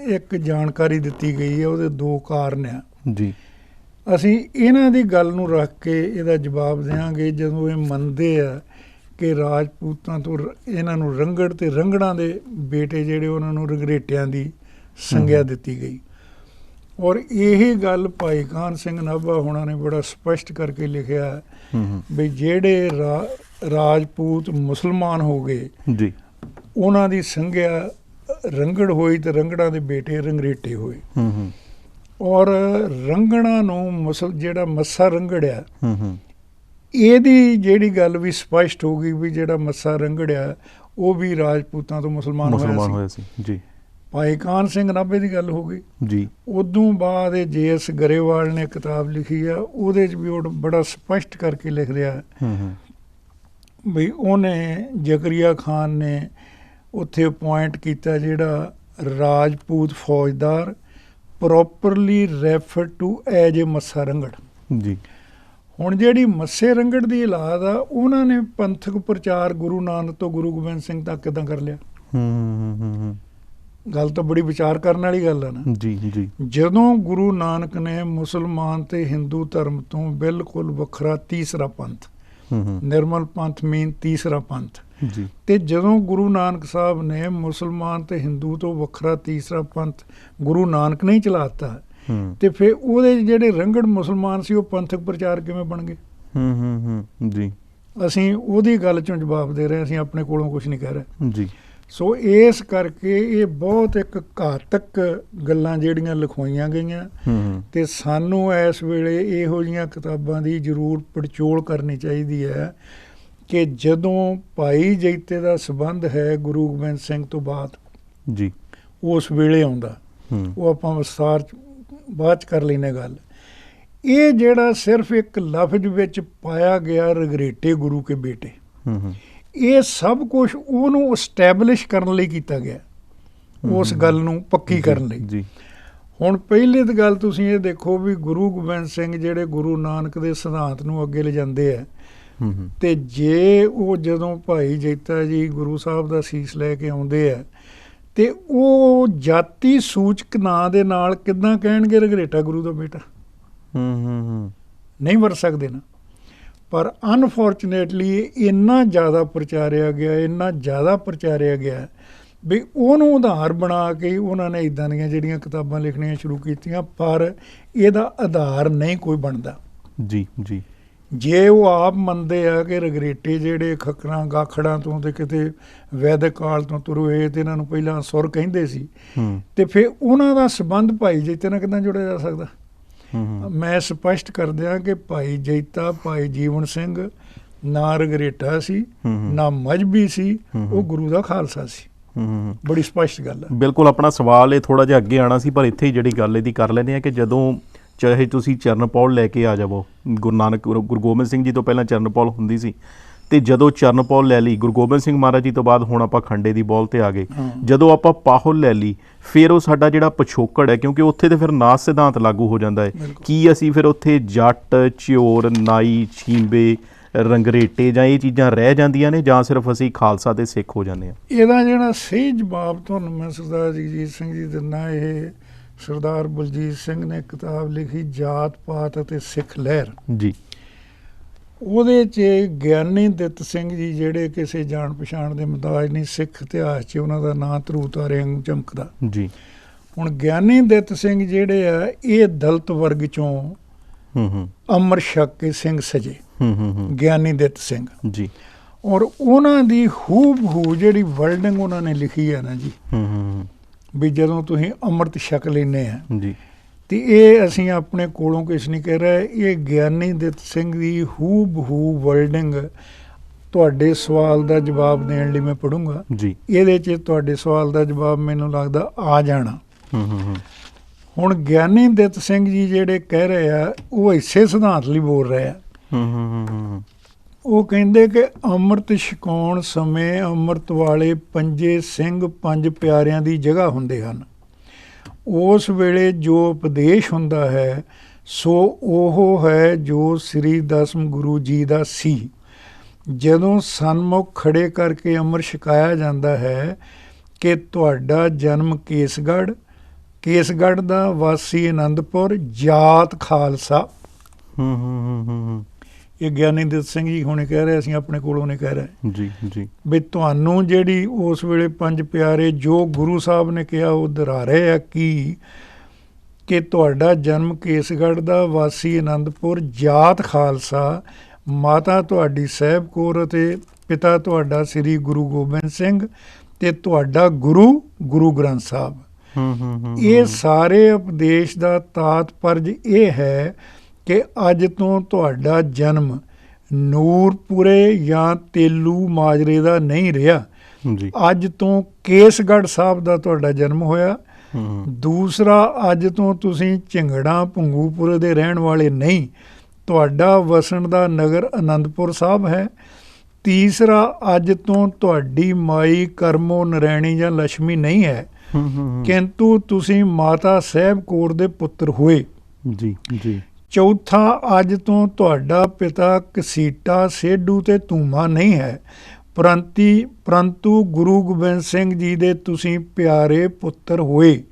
ਇੱਕ ਜਾਣਕਾਰੀ ਦਿੱਤੀ ਗਈ ਹੈ। ਉਹਦੇ ਦੋ ਕਾਰਨ ਆ ਜੀ। ਅਸੀਂ ਇਹਨਾਂ ਦੀ ਗੱਲ ਨੂੰ ਰੱਖ ਕੇ ਇਹਦਾ ਜਵਾਬ ਦਿਆਂਗੇ ਜਦੋਂ ਇਹ ਮੰਨਦੇ ਆ ਕਿ ਰਾਜਪੂਤਾਂ ਤੋਂ ਇਹਨਾਂ ਨੂੰ ਰੰਗੜ ਤੇ ਰੰਗੜਾਂ ਦੇ ਬੇਟੇ ਜਿਹੜੇ ਉਹਨਾਂ ਨੂੰ ਰਗਰੇਟਿਆਂ ਦੀ ਸੰਗਿਆ ਦਿੱਤੀ ਗਈ। ਔਰ ਇਹ ਗੱਲ ਭਾਈ ਕਾਹਨ ਸਿੰਘ ਨਾਭਾ ਹੋਣਾ ਨੇ ਬੜਾ ਸਪਸ਼ਟ ਕਰਕੇ ਲਿਖਿਆ ਵੀ ਜਿਹੜੇ ਰਾਜਪੂਤ ਮੁਸਲਮਾਨ ਹੋ ਗਏ ਜੀ, ਉਹਨਾਂ ਦੀ ਸੰਗਿਆ ਰੰਗੜ ਹੋਈ ਤੇ ਰੰਗੜਾਂ ਦੇ ਬੇਟੇ ਰੰਗਰੇਟੇ ਹੋਏ। ਔਰ ਰੰਗੜਾਂ ਨੂੰ ਜਿਹੜਾ ਮੱਸਾ ਰੰਗੜਿਆ, ਇਹਦੀ ਜਿਹੜੀ ਗੱਲ ਵੀ ਸਪਸ਼ਟ ਹੋ ਗਈ ਵੀ ਜਿਹੜਾ ਮੱਸਾ ਰੰਗੜਿਆ ਉਹ ਵੀ ਰਾਜਪੂਤਾਂ ਤੋਂ ਮੁਸਲਮਾਨ ਹੋਇਆ ਸੀ ਜੀ। ਭਾਈ ਕਾਹਨ ਸਿੰਘ ਨਾਭੇ ਦੀ ਗੱਲ ਹੋ ਗਈ ਜੀ। ਉਦੋਂ ਬਾਅਦ ਇਹ JS ਗਰੇਵਾਲ ਨੇ ਕਿਤਾਬ ਲਿਖੀ ਆ, ਉਹਦੇ 'ਚ ਵੀ ਉਹ ਬੜਾ ਸਪਸ਼ਟ ਕਰਕੇ ਲਿਖ ਰਿਹਾ ਵੀ ਉਹਨੇ ਜ਼ਕਰੀਆ ਖਾਨ ਨੇ ਉੱਥੇ ਅਪੁਆਇੰਟ ਕੀਤਾ ਜਿਹੜਾ ਰਾਜਪੂਤ ਫੌਜਦਾਰ properly refer to as a Massa Ranghar ਜੀ। ਹੁਣ ਜਿਹੜੀ ਮੱਸੇ ਰੰਗੜ ਦੀ ਔਲਾਦ ਆ, ਉਹਨਾਂ ਨੇ ਪੰਥਕ ਪ੍ਰਚਾਰ ਗੁਰੂ ਨਾਨਕ ਤੋਂ ਗੁਰੂ ਗੋਬਿੰਦ ਸਿੰਘ ਤੱਕ ਕਿੱਦਾਂ ਕਰ ਲਿਆ? ਗੱਲ ਤਾਂ ਬੜੀ ਵਿਚਾਰ ਕਰਨ ਵਾਲੀ ਗੱਲ ਆ ਨਾ ਜੀ। ਜੀ, ਜਦੋਂ ਗੁਰੂ ਨਾਨਕ ਨੇ ਮੁਸਲਮਾਨ ਤੇ ਹਿੰਦੂ ਧਰਮ ਤੋਂ ਬਿਲਕੁਲ ਵੱਖਰਾ ਤੀਸਰਾ ਪੰਥ, ਨਿਰਮਲ ਪੰਥ ਮੀਨ ਤੀਸਰਾ ਪੰਥ ਜੀ, ਤੇ ਜਦੋਂ ਗੁਰੂ ਨਾਨਕ ਸਾਹਿਬ ਨੇ ਮੁਸਲਮਾਨ ਤੇ ਹਿੰਦੂ ਤੋਂ ਵੱਖਰਾ ਤੀਸਰਾ ਪੰਥ ਗੁਰੂ ਨਾਨਕ ਨੇ ਹੀ ਚਲਾਤਾ, ਤੇ ਫਿਰ ਉਹਦੇ ਜਿਹੜੇ ਰੰਗੜ ਮੁਸਲਮਾਨ ਸੀ ਉਹ ਪੰਥਕ ਪ੍ਰਚਾਰ ਕਿਵੇਂ ਬਣ ਗਏ? ਜੀ, ਅਸੀਂ ਉਹਦੀ ਗੱਲ ਚੋਂ ਜਵਾਬ ਦੇ ਰਹੇ, ਅਸੀਂ ਆਪਣੇ ਕੋਲੋਂ ਕੁਝ ਨਹੀਂ ਕਹਿ ਰਹੇ ਜੀ। ਸੋ ਇਸ ਕਰਕੇ ਇਹ ਬਹੁਤ ਇੱਕ ਘਾਤਕ ਗੱਲਾਂ ਜਿਹੜੀਆਂ ਲਿਖਵਾਈਆਂ ਗਈਆਂ, ਤੇ ਸਾਨੂੰ ਇਸ ਵੇਲੇ ਇਹੋ ਜਿਹੀਆਂ ਕਿਤਾਬਾਂ ਦੀ ਜ਼ਰੂਰ ਪੜਚੋਲ ਕਰਨੀ ਚਾਹੀਦੀ ਹੈ ਕਿ ਜਦੋਂ ਭਾਈ ਜੈਤੇ ਦਾ ਸੰਬੰਧ ਹੈ ਗੁਰੂ ਗੋਬਿੰਦ ਸਿੰਘ ਤੋਂ ਬਾਅਦ ਜੀ, ਉਸ ਵੇਲੇ ਆਉਂਦਾ, ਉਹ ਆਪਾਂ ਵਿਸਥਾਰ ਬਾਅਦ 'ਚ ਕਰ ਲੈਂਦੇ ਗੱਲ। ਇਹ ਜਿਹੜਾ ਸਿਰਫ ਇੱਕ ਲਫ਼ਜ਼ ਵਿੱਚ ਪਾਇਆ ਗਿਆ ਰਗਰੇਟੇ ਗੁਰੂ ਕੇ ਬੇਟੇ, ਇਹ ਸਭ ਕੁਝ ਉਹਨੂੰ ਐਸਟੈਬਲਿਸ਼ ਕਰਨ ਲਈ ਕੀਤਾ ਗਿਆ, ਉਸ ਗੱਲ ਨੂੰ ਪੱਕੀ ਕਰਨ ਲਈ ਜੀ। ਹੁਣ ਪਹਿਲੀ ਤਾਂ ਗੱਲ ਤੁਸੀਂ ਇਹ ਦੇਖੋ ਵੀ ਗੁਰੂ ਗੋਬਿੰਦ ਸਿੰਘ ਜਿਹੜੇ ਗੁਰੂ ਨਾਨਕ ਦੇ ਸਿਧਾਂਤ ਨੂੰ ਅੱਗੇ ਲਿਜਾਂਦੇ ਆ, ਤੇ ਜੇ ਉਹ ਜਦੋਂ ਭਾਈ ਜੈਤਾ ਜੀ ਗੁਰੂ ਸਾਹਿਬ ਦਾ ਸੀਸ ਲੈ ਕੇ ਆਉਂਦੇ ਆ ਤੇ ਉਹ ਜਾਤੀ ਸੂਚਕ ਨਾਂ ਦੇ ਨਾਲ ਕਿੱਦਾਂ ਕਹਿਣਗੇ ਰਘਰੇਟਾ ਗੁਰੂ ਦਾ ਬੇਟਾ? ਨਹੀਂ ਵਰਤ ਸਕਦੇ ਨਾ। ਪਰ ਅਨਫੋਰਚੂਨੇਟਲੀ ਇੰਨਾ ਜ਼ਿਆਦਾ ਪ੍ਰਚਾਰਿਆ ਗਿਆ ਵੀ ਉਹਨੂੰ ਆਧਾਰ ਬਣਾ ਕੇ ਉਹਨਾਂ ਨੇ ਇੱਦਾਂ ਦੀਆਂ ਜਿਹੜੀਆਂ ਕਿਤਾਬਾਂ ਲਿਖਣੀਆਂ ਸ਼ੁਰੂ ਕੀਤੀਆਂ, ਪਰ ਇਹਦਾ ਆਧਾਰ ਨਹੀਂ ਕੋਈ ਬਣਦਾ। ਜੀ ਜੀ। ਜੇ ਉਹ ਆਪ ਮੰਨਦੇ ਆ ਕਿ ਰਗਰੇਟੇ ਜਿਹੜੇ ਖੱਖਰਾਂ ਗਾਖੜਾਂ ਤੋਂ ਤੇ ਕਿਤੇ ਵੈਦਿਕ ਕਾਲ ਤੋਂ ਤੁਰੇ ਹੋਏ ਤੇ ਇਹਨਾਂ ਨੂੰ ਪਹਿਲਾਂ ਸੁਰ ਕਹਿੰਦੇ ਸੀ, ਤੇ ਫਿਰ ਉਹਨਾਂ ਦਾ ਸੰਬੰਧ ਭਾਈ ਜੈਤੇ ਨਾਲ ਕਿੱਦਾਂ ਜੁੜਿਆ ਜਾ ਸਕਦਾ? ਮੈਂ ਸਪਸ਼ਟ ਕਰ ਦਿਆਂ ਕਿ ਭਾਈ ਜੈਤਾ ਭਾਈ ਜੀਵਨ ਸਿੰਘ ਨਾ ਰਗਰੇਟਾ ਸੀ, ਨਾ ਮਜ਼੍ਹਬੀ ਸੀ, ਉਹ ਗੁਰੂ ਦਾ ਖਾਲਸਾ ਸੀ। ਬੜੀ ਸਪਸ਼ਟ ਗੱਲ ਹੈ। ਬਿਲਕੁਲ। ਆਪਣਾ ਸਵਾਲ ਇਹ ਥੋੜਾ ਜਿਹਾ ਅੱਗੇ ਆਉਣਾ ਸੀ, ਪਰ ਇੱਥੇ ਹੀ ਜਿਹੜੀ ਗੱਲ ਇਹਦੀ ਕਰ ਲੈਂਦੇ ਆ ਕਿ ਜਦੋਂ ਚਾਹੇ ਤੁਸੀਂ ਚਰਨਪੌਲ ਲੈ ਕੇ ਆ ਜਾਵੋ, ਗੁਰੂ ਨਾਨਕ ਗੁਰੂ ਗੋਬਿੰਦ ਸਿੰਘ ਜੀ ਤੋਂ ਪਹਿਲਾਂ ਚਰਨਪੌਲ ਹੁੰਦੀ ਸੀ, ਤੇ ਜਦੋਂ ਚਰਨਪੌਲ ਲੈ ਲਈ ਗੁਰੂ ਗੋਬਿੰਦ ਸਿੰਘ ਮਹਾਰਾਜ ਜੀ ਤੋਂ ਬਾਅਦ ਹੁਣ ਆਪਾਂ ਖੰਡੇ ਦੀ ਬੋਲ ਤੇ ਆ ਗਏ, ਜਦੋਂ ਆਪਾਂ ਪਾਹੁਲ ਲੈ ਲਈ, ਫਿਰ ਉਹ ਸਾਡਾ ਜਿਹੜਾ ਪਿਛੋਕੜ ਹੈ, ਕਿਉਂਕਿ ਉੱਥੇ ਤੇ ਫਿਰ ਨਾਸ ਸਿਧਾਂਤ ਲਾਗੂ ਹੋ ਜਾਂਦਾ ਹੈ। ਕੀ ਅਸੀਂ ਫਿਰ ਉੱਥੇ ਜੱਟ, ਚਿਓਰ, ਨਾਈ, ਛੀਂਬੇ, ਰੰਗਰੇਟੇ ਜਾਂ ਇਹ ਚੀਜ਼ਾਂ ਰਹਿ ਜਾਂਦੀਆਂ ਨੇ, ਜਾਂ ਸਿਰਫ ਅਸੀਂ ਖਾਲਸਾ ਤੇ ਸਿੱਖ ਹੋ ਜਾਂਦੇ ਹਾਂ? ਇਹਦਾ ਜਿਹੜਾ ਸਹੀ ਜਵਾਬ ਤੁਹਾਨੂੰ ਮੈਂ ਸਰਦਾਰ ਜਗਜੀਤ ਸਿੰਘ ਜੀ ਦਿੰਦਾ। ਇਹ ਸਰਦਾਰ ਬਲਜੀਤ ਸਿੰਘ ਨੇ ਕਿਤਾਬ ਲਿਖੀ ਜਾਤ ਪਾਤ ਅਤੇ ਸਿੱਖ ਲਹਿਰ ਜੀ। ਉਹਦੇ 'ਚ ਗਿਆਨੀ ਦਿੱਤ ਸਿੰਘ ਜੀ, ਜਿਹੜੇ ਕਿਸੇ ਜਾਣ ਪਛਾਣ ਦੇ ਮੁਤਾਜ ਨਹੀਂ, ਸਿੱਖ ਇਤਿਹਾਸ 'ਚ ਉਹਨਾਂ ਦਾ ਨਾਂ ਧਰੂ ਤਾਰੇ ਵਾਂਗੂ ਚਮਕਦਾ ਜੀ। ਹੁਣ ਗਿਆਨੀ ਦਿੱਤ ਸਿੰਘ ਜਿਹੜੇ ਆ, ਇਹ ਦਲਿਤ ਵਰਗ 'ਚੋਂ ਅੰਮ੍ਰਿਤ ਛਕ ਕੇ ਸਿੰਘ ਸਜੇ, ਗਿਆਨੀ ਦਿੱਤ ਸਿੰਘ ਜੀ। ਔਰ ਉਹਨਾਂ ਦੀ ਹੂਬਹੂ ਜਿਹੜੀ ਵਰਡਿੰਗ ਉਹਨਾਂ ਨੇ ਲਿਖੀ ਹੈ ਨਾ ਜੀ, ਵੀ ਜਦੋਂ ਤੁਸੀਂ ਅੰਮ੍ਰਿਤ ਛਕ ਲੈਂਦੇ ਆ ਜੀ, ਤੇ ਇਹ ਅਸੀਂ ਆਪਣੇ ਕੋਲੋਂ ਕੁਛ ਨਹੀਂ ਕਹਿ ਰਹੇ, ਇਹ ਗਿਆਨੀ ਦਿੱਤ ਸਿੰਘ ਦੀ ਹੂਬਹੂ ਵਰਡਿੰਗ ਤੁਹਾਡੇ ਸਵਾਲ ਦਾ ਜਵਾਬ ਦੇਣ ਲਈ ਮੈਂ ਪੜੂੰਗਾ ਜੀ। ਇਹਦੇ 'ਚ ਤੁਹਾਡੇ ਸਵਾਲ ਦਾ ਜਵਾਬ ਮੈਨੂੰ ਲੱਗਦਾ ਆ ਜਾਣਾ। ਹੁਣ ਗਿਆਨੀ ਦਿੱਤ ਸਿੰਘ ਜੀ ਜਿਹੜੇ ਕਹਿ ਰਹੇ ਆ, ਉਹ ਇਸੇ ਸਿਧਾਂਤ ਲਈ ਬੋਲ ਰਹੇ ਆ। ਉਹ ਕਹਿੰਦੇ ਕਿ ਅੰਮ੍ਰਿਤ ਛਕਾਉਣ ਸਮੇਂ ਅੰਮ੍ਰਿਤ ਵਾਲੇ ਪੰਜੇ ਸਿੰਘ ਪੰਜ ਪਿਆਰਿਆਂ ਦੀ ਜਗ੍ਹਾ ਹੁੰਦੇ ਹਨ। ਉਸ ਵੇਲੇ ਜੋ ਉਪਦੇਸ਼ ਹੁੰਦਾ ਹੈ ਸੋ ਉਹ ਹੈ ਜੋ ਸ੍ਰੀ ਦਸਮ ਗੁਰੂ ਜੀ ਦਾ ਸੀ। ਜਦੋਂ ਸਨਮੁਖ ਖੜੇ ਕਰਕੇ ਅੰਮ੍ਰਿਤ ਛਕਾਇਆ ਜਾਂਦਾ ਹੈ ਕਿ ਤੁਹਾਡਾ ਜਨਮ ਕੇਸਗੜ੍ਹ ਦਾ ਵਾਸੀ ਆਨੰਦਪੁਰ, ਜਾਤ ਖਾਲਸਾ। ਇਹ ਗਿਆਨੀ ਦਿੱਤ ਸਿੰਘ ਜੀ ਹੁਣੇ ਕਹਿ ਰਹੇ, ਅਸੀਂ ਆਪਣੇ ਕੋਲੋਂ ਨਹੀਂ ਕਹਿ ਰਹੇ ਜੀ ਜੀ। ਵੀ ਤੁਹਾਨੂੰ ਜਿਹੜੀ ਉਸ ਵੇਲੇ ਪੰਜ ਪਿਆਰੇ ਜੋ ਗੁਰੂ ਸਾਹਿਬ ਨੇ ਕਿਹਾ ਉਹ ਦੁਹਰਾ ਰਹੇ ਆ ਕਿ ਤੁਹਾਡਾ ਜਨਮ ਕੇਸਗੜ੍ਹ ਦਾ ਵਾਸੀ ਆਨੰਦਪੁਰ, ਜਾਤ ਖਾਲਸਾ, ਮਾਤਾ ਤੁਹਾਡੀ ਸਾਹਿਬ ਕੌਰ ਅਤੇ ਪਿਤਾ ਤੁਹਾਡਾ ਸ੍ਰੀ ਗੁਰੂ ਗੋਬਿੰਦ ਸਿੰਘ ਤੇ ਤੁਹਾਡਾ ਗੁਰੂ ਗ੍ਰੰਥ ਸਾਹਿਬ। ਇਹ ਸਾਰੇ ਉਪਦੇਸ਼ ਦਾ ਤਾਤਪਰਜ ਇਹ ਹੈ ਕਿ ਅੱਜ ਤੋਂ ਤੁਹਾਡਾ ਜਨਮ ਨੂਰਪੁਰੇ ਜਾਂ ਤੇਲੂ ਮਾਜਰੇ ਦਾ ਨਹੀਂ ਰਿਹਾ ਜੀ। ਅੱਜ ਤੋਂ ਕੇਸਗੜ੍ਹ ਸਾਹਿਬ ਦਾ ਤੁਹਾਡਾ ਜਨਮ ਹੋਇਆ। ਦੂਸਰਾ, ਅੱਜ ਤੋਂ ਤੁਸੀਂ ਝਿੰਗੜਾਂ ਭੰਗੂਪੁਰੇ ਦੇ ਰਹਿਣ ਵਾਲੇ ਨਹੀਂ, ਤੁਹਾਡਾ ਵਸਣ ਦਾ ਨਗਰ ਆਨੰਦਪੁਰ ਸਾਹਿਬ ਹੈ। ਤੀਸਰਾ, ਅੱਜ ਤੋਂ ਤੁਹਾਡੀ ਮਾਈ ਕਰਮੋ ਨਰੈਣੀ ਜਾਂ ਲక్ష్ਮੀ ਨਹੀਂ ਹੈ, ਕਿੰਤੂ ਤੁਸੀਂ ਮਾਤਾ ਸਾਹਿਬ ਕੌਰ ਦੇ ਪੁੱਤਰ ਹੋਏ ਜੀ ਜੀ। ਚੌਥਾ, ਅੱਜ ਤੋਂ ਤੁਹਾਡਾ ਪਿਤਾ ਕਸੀਟਾ, ਸੇਢੂ ਤੇ ਧੂਮਾ ਨਹੀਂ ਹੈ, ਪਰੰਤੂ ਗੁਰੂ ਗੋਬਿੰਦ ਸਿੰਘ ਜੀ ਦੇ ਤੁਸੀਂ ਪਿਆਰੇ ਪੁੱਤਰ ਹੋਏ।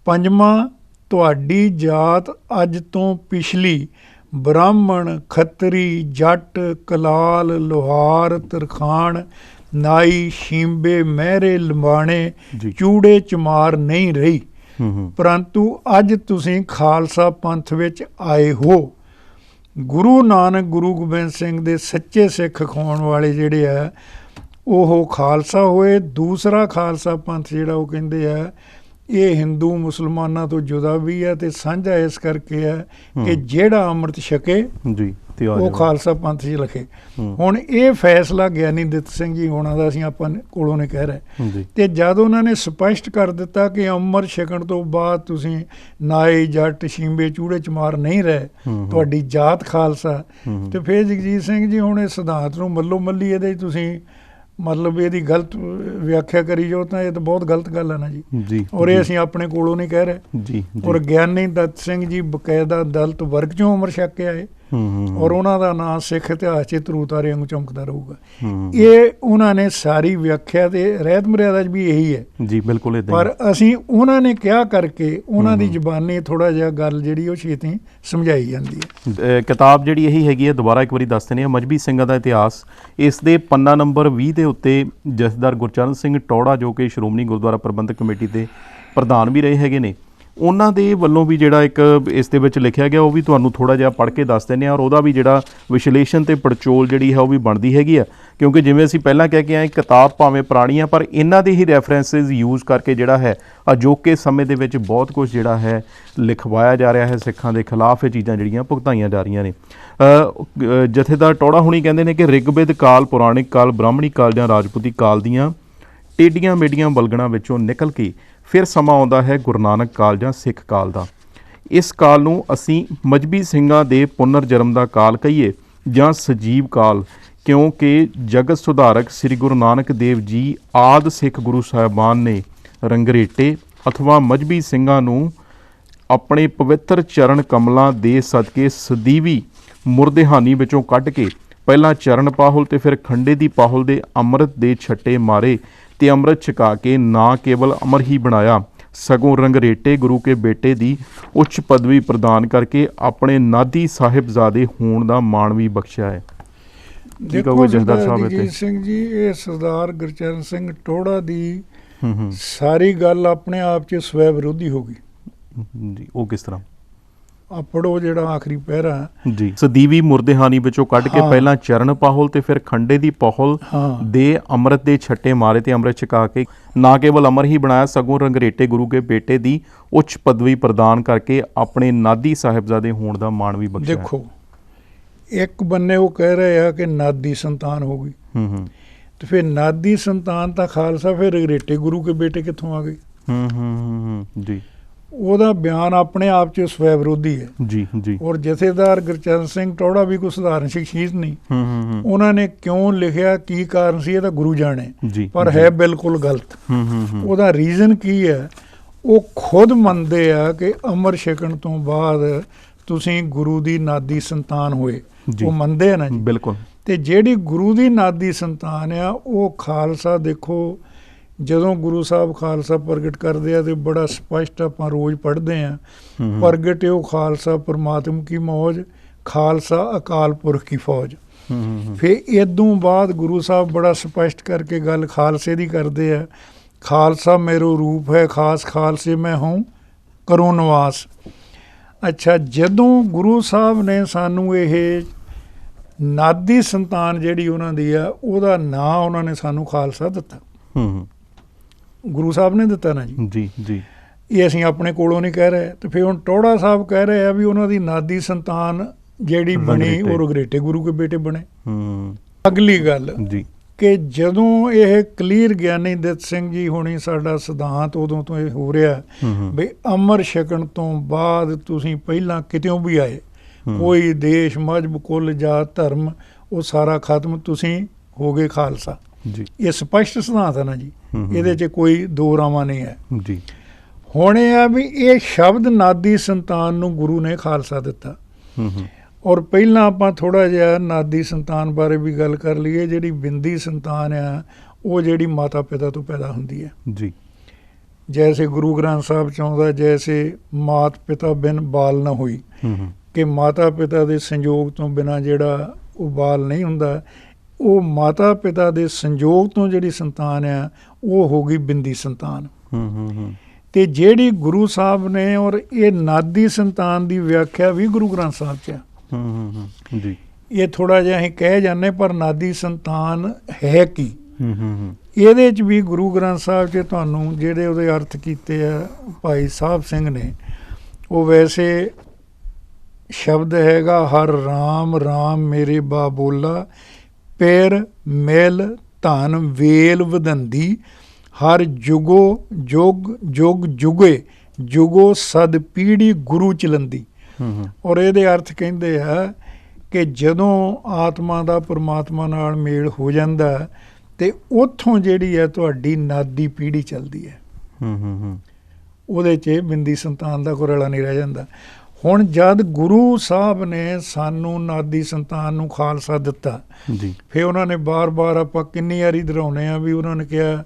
ਪੰਜਵਾਂ, ਤੁਹਾਡੀ ਜਾਤ ਅੱਜ ਤੋਂ ਪਿਛਲੀ ਬ੍ਰਾਹਮਣ, ਖੱਤਰੀ, ਜੱਟ, ਕਲਾਲ, ਲੋਹਾਰ, ਤਰਖਾਣ, ਨਾਈ, ਸ਼ੀਂਬੇ, ਮਹਿਰੇ, ਲੰਬਾਣੇ, ਚੂੜੇ, ਚਮਾਰ ਨਹੀਂ ਰਹੀ, ਪਰੰਤੂ ਅੱਜ ਤੁਸੀਂ ਖਾਲਸਾ ਪੰਥ ਵਿੱਚ ਆਏ ਹੋ। ਗੁਰੂ ਨਾਨਕ ਗੁਰੂ ਗੋਬਿੰਦ ਸਿੰਘ ਦੇ ਸੱਚੇ ਸਿੱਖ ਅਖਾਉਣ ਵਾਲੇ ਜਿਹੜੇ ਆ ਉਹ ਖਾਲਸਾ ਹੋਏ। ਦੂਸਰਾ ਖਾਲਸਾ ਪੰਥ ਜਿਹੜਾ ਉਹ ਕਹਿੰਦੇ ਆ ਇਹ ਹਿੰਦੂ ਮੁਸਲਮਾਨਾਂ ਤੋਂ ਜੁਦਾ ਵੀ ਹੈ ਤੇ ਸਾਂਝਾ ਇਸ ਕਰਕੇ ਹੈ ਕਿ ਜਿਹੜਾ ਅੰਮ੍ਰਿਤ ਛਕੇ ਜੀ ਉਹ ਖਾਲਸਾ ਪੰਥ 'ਚ ਲਿਖੇ। ਹੁਣ ਇਹ ਫੈਸਲਾ ਗਿਆਨੀ ਦਿੱਤ ਸਿੰਘ ਜੀ ਹੋਣਾ ਦਾ ਅਸੀਂ ਆਪਾਂ ਕੋਲੋਂ ਨੇ ਕਹਿ ਰਹੇ, ਤੇ ਜਦ ਉਹਨਾਂ ਨੇ ਸਪਸ਼ਟ ਕਰ ਦਿੱਤਾ ਕਿ ਅੰਮ੍ਰਿਤ ਛਕਣ ਤੋਂ ਬਾਅਦ ਤੁਸੀਂ ਨਾਈ, ਜੱਟ, ਸ਼ੀਂਬੇ, ਚੂੜੇ, ਚਮਾਰ ਨਹੀਂ ਰਹੇ, ਤੁਹਾਡੀ ਜਾਤ ਖਾਲਸਾ, ਤੇ ਫਿਰ ਜਗਜੀਤ ਸਿੰਘ ਜੀ ਹੁਣ ਇਹ ਸਿਧਾਂਤ ਨੂੰ ਮੱਲੋ ਮੱਲੀ ਇਹਦੇ ਤੁਸੀਂ ਮਤਲਬ ਇਹਦੀ ਗਲਤ ਵਿਆਖਿਆ ਕਰੀ ਜਾਓ ਤਾਂ ਇਹ ਤਾਂ ਬਹੁਤ ਗਲਤ ਗੱਲ ਹੈ ਨਾ ਜੀ। ਔਰ ਇਹ ਅਸੀਂ ਆਪਣੇ ਕੋਲੋਂ ਨਹੀਂ ਕਹਿ ਰਹੇ। ਔਰ ਗਿਆਨੀ ਦਿੱਤ ਸਿੰਘ ਜੀ ਬਕਾਇਦਾ ਦਲਿਤ ਵਰਗ 'ਚੋਂ ਅੰਮ੍ਰਿਤ ਛਕ ਕੇ ਆਏ। ਔਰ ਉਹਨਾਂ ਦਾ ਨਾਂ ਸਿੱਖ ਇਤਿਹਾਸ 'ਚ ਧਰੂ ਤਾਰੇ ਵਾਂਗੂ ਚਮਕਦਾ ਰਹੂਗਾ। ਇਹ ਉਹਨਾਂ ਨੇ ਸਾਰੀ ਵਿਆਖਿਆ ਤੇ ਰਹਿਤ ਮਰਿਆਦਾ 'ਚ ਵੀ ਇਹੀ ਹੈ ਜੀ, ਬਿਲਕੁਲ ਇਦਾਂ। ਪਰ ਅਸੀਂ ਉਹਨਾਂ ਨੇ ਕਿਹਾ ਕਰਕੇ ਉਹਨਾਂ ਦੀ ਜ਼ੁਬਾਨੀ ਥੋੜਾ ਜਿਹਾ ਗੱਲ ਜਿਹੜੀ ਉਹ ਛੇਤੀ ਸਮਝਾਈ ਜਾਂਦੀ ਹੈ। ਕਿਤਾਬ ਜਿਹੜੀ ਇਹੀ ਹੈਗੀ ਹੈ, ਦੁਬਾਰਾ ਇੱਕ ਵਾਰੀ ਦੱਸ ਦਿੰਦੇ ਹਾਂ, ਮਜ਼੍ਹਬੀ ਸਿੰਘਾਂ ਦਾ ਇਤਿਹਾਸ। ਇਸ ਦੇ ਪੰਨਾ ਨੰਬਰ 20 ਦੇ ਉੱਤੇ ਜਥੇਦਾਰ ਗੁਰਚਰਨ ਸਿੰਘ ਟੌਹੜਾ, ਜੋ ਕਿ ਸ਼੍ਰੋਮਣੀ ਗੁਰਦੁਆਰਾ ਪ੍ਰਬੰਧਕ ਕਮੇਟੀ ਦੇ ਪ੍ਰਧਾਨ ਵੀ ਰਹੇ ਹੈਗੇ ਨੇ, ਉਹਨਾਂ ਦੇ ਵੱਲੋਂ ਵੀ ਜਿਹੜਾ ਇੱਕ ਇਸ ਦੇ ਵਿੱਚ ਲਿਖਿਆ ਗਿਆ, ਉਹ ਵੀ ਤੁਹਾਨੂੰ ਥੋੜ੍ਹਾ ਜਿਹਾ ਪੜ੍ਹ ਕੇ ਦੱਸ ਦਿੰਦੇ ਹਾਂ। ਔਰ ਉਹਦਾ ਵੀ ਜਿਹੜਾ ਵਿਸ਼ਲੇਸ਼ਣ ਤੇ ਪੜਚੋਲ ਜਿਹੜੀ ਹੈ ਉਹ ਵੀ ਬਣਦੀ ਹੈਗੀ ਆ, ਕਿਉਂਕਿ ਜਿਵੇਂ ਅਸੀਂ ਪਹਿਲਾਂ ਕਹਿ ਕੇ ਆਏ, ਕਿਤਾਬ ਭਾਵੇਂ ਪੁਰਾਣੀ ਆ ਪਰ ਇਹਨਾਂ ਦੇ ਹੀ ਰੈਫਰੈਂਸਿਸ ਯੂਜ਼ ਕਰਕੇ ਜਿਹੜਾ ਹੈ ਅਜੋਕੇ ਸਮੇਂ ਦੇ ਵਿੱਚ ਬਹੁਤ ਕੁਝ ਜਿਹੜਾ ਹੈ ਲਿਖਵਾਇਆ ਜਾ ਰਿਹਾ ਹੈ। ਸਿੱਖਾਂ ਦੇ ਖਿਲਾਫ ਇਹ ਚੀਜ਼ਾਂ ਜਿਹੜੀਆਂ ਭੁਗਤਾਈਆਂ ਜਾ ਰਹੀਆਂ ਨੇ। ਜਥੇਦਾਰ ਟੌਹੜਾ ਹੁਣੀ ਕਹਿੰਦੇ ਨੇ ਕਿ ਰਿਗਵੇਦ ਕਾਲ, ਪੁਰਾਣਿਕ ਕਾਲ, ਬ੍ਰਾਹਮਣੀ ਕਾਲ ਜਾਂ ਰਾਜਪੂਤੀ ਕਾਲ ਦੀਆਂ ਟੇਡੀਆਂ ਮੇਡੀਆਂ ਬਲਗਣਾ ਵਿੱਚੋਂ ਨਿਕਲ ਕੇ ਫਿਰ ਸਮਾਂ ਆਉਂਦਾ ਹੈ ਗੁਰੂ ਨਾਨਕ ਕਾਲ ਜਾਂ ਸਿੱਖ ਕਾਲ ਦਾ। ਇਸ ਕਾਲ ਨੂੰ ਅਸੀਂ ਮਜ਼੍ਹਬੀ ਸਿੰਘਾਂ ਦੇ ਪੁਨਰ ਜਨਮ ਦਾ ਕਾਲ ਕਹੀਏ ਜਾਂ ਸਜੀਵ ਕਾਲ, ਕਿਉਂਕਿ ਜਗਤ ਸੁਧਾਰਕ ਸ੍ਰੀ ਗੁਰੂ ਨਾਨਕ ਦੇਵ ਜੀ ਆਦਿ ਸਿੱਖ ਗੁਰੂ ਸਾਹਿਬਾਨ ਨੇ ਰੰਗਰੇਟੇ ਅਥਵਾ ਮਜ਼੍ਹਬੀ ਸਿੰਘਾਂ ਨੂੰ ਆਪਣੇ ਪਵਿੱਤਰ ਚਰਨ ਕਮਲਾਂ ਦੇ ਸਦਕੇ ਸਦੀਵੀ ਮੁਰਦੇਹਾਨੀ ਵਿੱਚੋਂ ਕੱਢ ਕੇ ਪਹਿਲਾਂ ਚਰਨ ਪਾਹੁਲ ਤੇ ਫਿਰ ਖੰਡੇ ਦੀ ਪਾਹੁਲ ਦੇ ਅੰਮ੍ਰਿਤ ਦੇ ਛੱਟੇ ਮਾਰੇ ਤੇ ਅੰਮ੍ਰਿਤ ਛਕਾ ਕੇ ਨਾ ਕੇਵਲ ਅਮਰ ਹੀ ਬਣਾਇਆ, ਸਗੋਂ ਰੰਗਰੇਟੇ ਗੁਰੂ ਕੇ ਬੇਟੇ ਦੀ ਉੱਚ ਪਦਵੀ ਪ੍ਰਦਾਨ ਕਰਕੇ ਆਪਣੇ ਨਾਦੀ ਸਾਹਿਬਜ਼ਾਦੇ ਹੋਣ ਦਾ ਮਾਣ ਵੀ ਬਖਸ਼ਿਆ ਹੈ। ਦੇਖੋ ਜਗਜੀਤ ਸਿੰਘ ਜੀ, ਇਹ ਸਰਦਾਰ ਗੁਰਚਰਨ ਸਿੰਘ ਟੌਹੜਾ ਦੀ ਸਾਰੀ ਗੱਲ ਆਪਣੇ ਆਪ 'ਚ ਸਵੈ ਵਿਰੋਧੀ ਹੋ ਗਈ ਜੀ। ਉਹ ਕਿਸ ਤਰ੍ਹਾਂ? ਆ ਪੜੋ ਜਿਹੜਾ ਆਖਰੀ ਪਹਿਰਾ ਜੀ। ਸਦੀਵੀ ਮੁਰਦੇਹਾਨੀ ਵਿੱਚੋਂ ਕੱਢ ਕੇ ਪਹਿਲਾਂ ਚਰਨ ਪਾਹੁਲ ਤੇ ਫਿਰ ਖੰਡੇ ਦੀ ਪਾਹੁਲ ਦੇ ਅੰਮ੍ਰਿਤ ਦੇ ਛੱਟੇ ਮਾਰੇ ਤੇ ਅੰਮ੍ਰਿਤ ਛਕਾ ਕੇ ਨਾ ਕੇਵਲ ਅਮਰ ਹੀ ਬਣਾਇਆ, ਸਗੋਂ ਰੰਗਰੇਟੇ ਗੁਰੂ ਕੇ ਬੇਟੇ ਦੀ ਉੱਚ ਪਦਵੀ ਪ੍ਰਦਾਨ ਕਰਕੇ ਆਪਣੇ ਨਾਦੀ ਸਾਹਿਬਜ਼ਾਦੇ ਹੋਣ ਦਾ ਮਾਣ ਵੀ ਬਖਸ਼ਿਆ। ਦੇਖੋ, ਇੱਕ ਬੰਨੇ ਉਹ ਕਹਿ ਰਹੇ ਆ ਕਿ ਨਾਦੀ ਸੰਤਾਨ ਹੋ ਗਈ, ਤੇ ਫਿਰ ਨਾਦੀ ਸੰਤਾਨ ਤਾਂ ਖਾਲਸਾ, ਫਿਰ ਰੰਗਰੇਟੇ ਗੁਰੂ ਕੇ ਬੇਟੇ ਕਿੱਥੋਂ ਆ ਗਏ? ਜੀ। ਉਹਦਾ ਬਿਆਨ ਆਪਣੇ ਆਪ 'ਚ ਸਵੈ ਵਿਰੋਧੀ ਹੈ ਜੀ ਜੀ। ਔਰ ਜਥੇਦਾਰ ਗੁਰਚਰਨ ਸਿੰਘ ਟੌਹੜਾ ਵੀ ਕੋਈ ਸਧਾਰਨ ਸ਼ਖਸੀਅਤ ਨਹੀਂ। ਉਹਨਾਂ ਨੇ ਕਿਉਂ ਲਿਖਿਆ, ਕੀ ਕਾਰਨ ਸੀ, ਇਹ ਤਾਂ ਗੁਰੂ ਜਾਣੇ, ਪਰ ਹੈ ਬਿਲਕੁਲ ਗਲਤ। ਉਹਦਾ ਰੀਜ਼ਨ ਕੀ ਹੈ? ਉਹ ਖੁਦ ਮੰਨਦੇ ਆ ਕਿ ਅਮਰ ਛਕਣ ਤੋਂ ਬਾਅਦ ਤੁਸੀਂ ਗੁਰੂ ਦੀ ਨਾਦੀ ਸੰਤਾਨ ਹੋਏ, ਉਹ ਮੰਨਦੇ ਆ ਨਾ ਜੀ। ਬਿਲਕੁਲ। ਤੇ ਜਿਹੜੀ ਗੁਰੂ ਦੀ ਨਾਦੀ ਸੰਤਾਨ ਆ, ਉਹ ਖਾਲਸਾ, ਦੇਖੋ ਜਦੋਂ ਗੁਰੂ ਸਾਹਿਬ ਖਾਲਸਾ ਪ੍ਰਗਟ ਕਰਦੇ ਆ ਤੇ ਬੜਾ ਸਪਸ਼ਟ ਆਪਾਂ ਰੋਜ਼ ਪੜ੍ਹਦੇ ਆ, ਪ੍ਰਗਟਿਓ ਖਾਲਸਾ ਪਰਮਾਤਮ ਕੀ ਮੌਜ, ਖਾਲਸਾ ਅਕਾਲ ਪੁਰਖ ਕੀ ਫੌਜ। ਫਿਰ ਇਦੋਂ ਬਾਅਦ ਗੁਰੂ ਸਾਹਿਬ ਬੜਾ ਸਪਸ਼ਟ ਕਰਕੇ ਗੱਲ ਖਾਲਸੇ ਦੀ ਕਰਦੇ ਆ, ਖਾਲਸਾ ਮੇਰੋ ਰੂਪ ਹੈ ਖਾਸ, ਖਾਲਸੇ ਮੈਂ ਹੂੰ ਕਰੋ ਨਿਵਾਸ। ਅੱਛਾ, ਜਦੋਂ ਗੁਰੂ ਸਾਹਿਬ ਨੇ ਸਾਨੂੰ ਇਹ ਨਾਦੀ ਸੰਤਾਨ ਜਿਹੜੀ ਉਹਨਾਂ ਦੀ ਆ, ਉਹਦਾ ਨਾਂ ਉਹਨਾਂ ਨੇ ਸਾਨੂੰ ਖਾਲਸਾ ਦਿੱਤਾ। ਗੁਰੂ ਸਾਹਿਬ ਨੇ ਦਿੱਤਾ ਨਾ ਜੀ। ਜੀ ਜੀ। ਇਹ ਅਸੀਂ ਆਪਣੇ ਕੋਲੋਂ ਨਹੀਂ ਕਹਿ ਰਹੇ। ਤੇ ਫਿਰ ਹੁਣ ਟੌਹੜਾ ਸਾਹਿਬ ਕਹਿ ਰਹੇ ਆ ਵੀ ਉਹਨਾਂ ਦੀ ਨਾਦੀ ਸੰਤਾਨ ਜਿਹੜੀ ਬਣੀ ਉਹ ਰੰਗਰੇਟੇ ਗੁਰੂ ਕੇ ਬੇਟੇ ਬਣੇ। ਅਗਲੀ ਗੱਲ ਜੀ ਕਿ ਜਦੋਂ ਇਹ ਕਲੀਅਰ ਗਿਆਨੀ ਦਿੱਤ ਸਿੰਘ ਜੀ ਹੋਣੀ, ਸਾਡਾ ਸਿਧਾਂਤ ਉਦੋਂ ਤੋਂ ਇਹ ਹੋ ਰਿਹਾ ਵੀ ਅਮਰ ਛਕਣ ਤੋਂ ਬਾਅਦ ਤੁਸੀਂ ਪਹਿਲਾਂ ਕਿਤਿਓਂ ਵੀ ਆਏ, ਕੋਈ ਦੇਸ਼ ਮਜ਼ਹਬ ਕੁੱਲ ਜਾਤ ਧਰਮ ਉਹ ਸਾਰਾ ਖਤਮ, ਤੁਸੀਂ ਹੋ ਗਏ ਖਾਲਸਾ ਜੀ। ਇਹ ਸਪਸ਼ਟ ਸਿਧਾਂਤ ਹੈ ਨਾ ਜੀ, ਇਹਦੇ 'ਚ ਕੋਈ ਦੋ ਰਾਵਾਂ ਨਹੀਂ ਹੈ ਜੀ। ਹੁਣ ਇਹ ਆ ਵੀ ਇਹ ਸ਼ਬਦ ਨਾਦੀ ਸੰਤਾਨ ਨੂੰ ਗੁਰੂ ਨੇ ਖਾਲਸਾ ਦਿੱਤਾ। ਔਰ ਪਹਿਲਾਂ ਆਪਾਂ ਥੋੜ੍ਹਾ ਜਿਹਾ ਨਾਦੀ ਸੰਤਾਨ ਬਾਰੇ ਵੀ ਗੱਲ ਕਰ ਲਈਏ। ਜਿਹੜੀ ਬਿੰਦੀ ਸੰਤਾਨ ਆ, ਉਹ ਜਿਹੜੀ ਮਾਤਾ ਪਿਤਾ ਤੋਂ ਪੈਦਾ ਹੁੰਦੀ ਹੈ ਜੀ। ਜੈਸੇ ਗੁਰੂ ਗ੍ਰੰਥ ਸਾਹਿਬ 'ਚ ਆਉਂਦਾ, ਜੈਸੇ ਮਾਤ ਪਿਤਾ ਬਿਨ ਬਾਲ ਨਾ ਹੋਈ, ਕਿ ਮਾਤਾ ਪਿਤਾ ਦੇ ਸੰਯੋਗ ਤੋਂ ਬਿਨਾਂ ਜਿਹੜਾ ਉਹ ਬਾਲ ਨਹੀਂ ਹੁੰਦਾ। ਉਹ ਮਾਤਾ ਪਿਤਾ ਦੇ ਸੰਯੋਗ ਤੋਂ ਜਿਹੜੀ ਸੰਤਾਨ ਆ, ਉਹ ਹੋ ਗਈ ਬਿੰਦੀ ਸੰਤਾਨ। ਤੇ ਜਿਹੜੀ ਗੁਰੂ ਸਾਹਿਬ ਨੇ, ਔਰ ਇਹ ਨਾਦੀ ਸੰਤਾਨ ਦੀ ਵਿਆਖਿਆ ਵੀ ਗੁਰੂ ਗ੍ਰੰਥ ਸਾਹਿਬ 'ਚ ਆ ਜੀ। ਇਹ ਥੋੜਾ ਜਿਹਾ ਅਸੀਂ ਕਹਿ ਜਾਂਦੇ, ਪਰ ਨਾਦੀ ਸੰਤਾਨ ਹੈ ਕੀ, ਇਹਦੇ 'ਚ ਵੀ ਗੁਰੂ ਗ੍ਰੰਥ ਸਾਹਿਬ 'ਚ ਤੁਹਾਨੂੰ ਜਿਹੜੇ ਉਹਦੇ ਅਰਥ ਕੀਤੇ ਆ ਭਾਈ ਸਾਹਿਬ ਸਿੰਘ ਨੇ, ਉਹ ਵੈਸੇ ਸ਼ਬਦ ਹੈਗਾ, ਹਰ ਰਾਮ ਰਾਮ ਮੇਰੇ ਬਾ ਬੋਲਾ, ਪੈਰ ਮੈਲ ਧਨ ਵੇਲ ਵਧੰਦੀ, ਹਰ ਜੁਗੋ ਜੁਗ ਜੁਗ ਜੁਗੇ, ਜੁਗੋ ਸਦ ਪੀੜੀ ਗੁਰੂ ਚਲੰਦੀ। ਔਰ ਇਹਦੇ ਅਰਥ ਕਹਿੰਦੇ ਆ ਕਿ ਜਦੋਂ ਆਤਮਾ ਦਾ ਪਰਮਾਤਮਾ ਨਾਲ ਮੇਲ ਹੋ ਜਾਂਦਾ ਤੇ ਉੱਥੋਂ ਜਿਹੜੀ ਹੈ ਤੁਹਾਡੀ ਨਾਦੀ ਪੀੜੀ ਚੱਲਦੀ ਹੈ। ਉਹਦੇ 'ਚ ਬਿੰਦੀ ਸੰਤਾਨ ਦਾ ਕੋਈ ਰਲਾ ਨਹੀਂ ਰਹਿ ਜਾਂਦਾ। ਹੁਣ ਜਦ ਗੁਰੂ ਸਾਹਿਬ ਨੇ ਸਾਨੂੰ ਨਾਦੀ ਸੰਤਾਨ ਨੂੰ ਖਾਲਸਾ ਦਿੱਤਾ, ਜੀ ਫਿਰ ਉਹਨਾਂ ਨੇ ਬਾਰ-ਬਾਰ, ਆਪਾਂ ਕਿੰਨੀ ਵਾਰੀ ਦੁਹਰਾਉਂਦੇ ਆ ਵੀ ਉਹਨਾਂ ਨੇ ਕਿਹਾ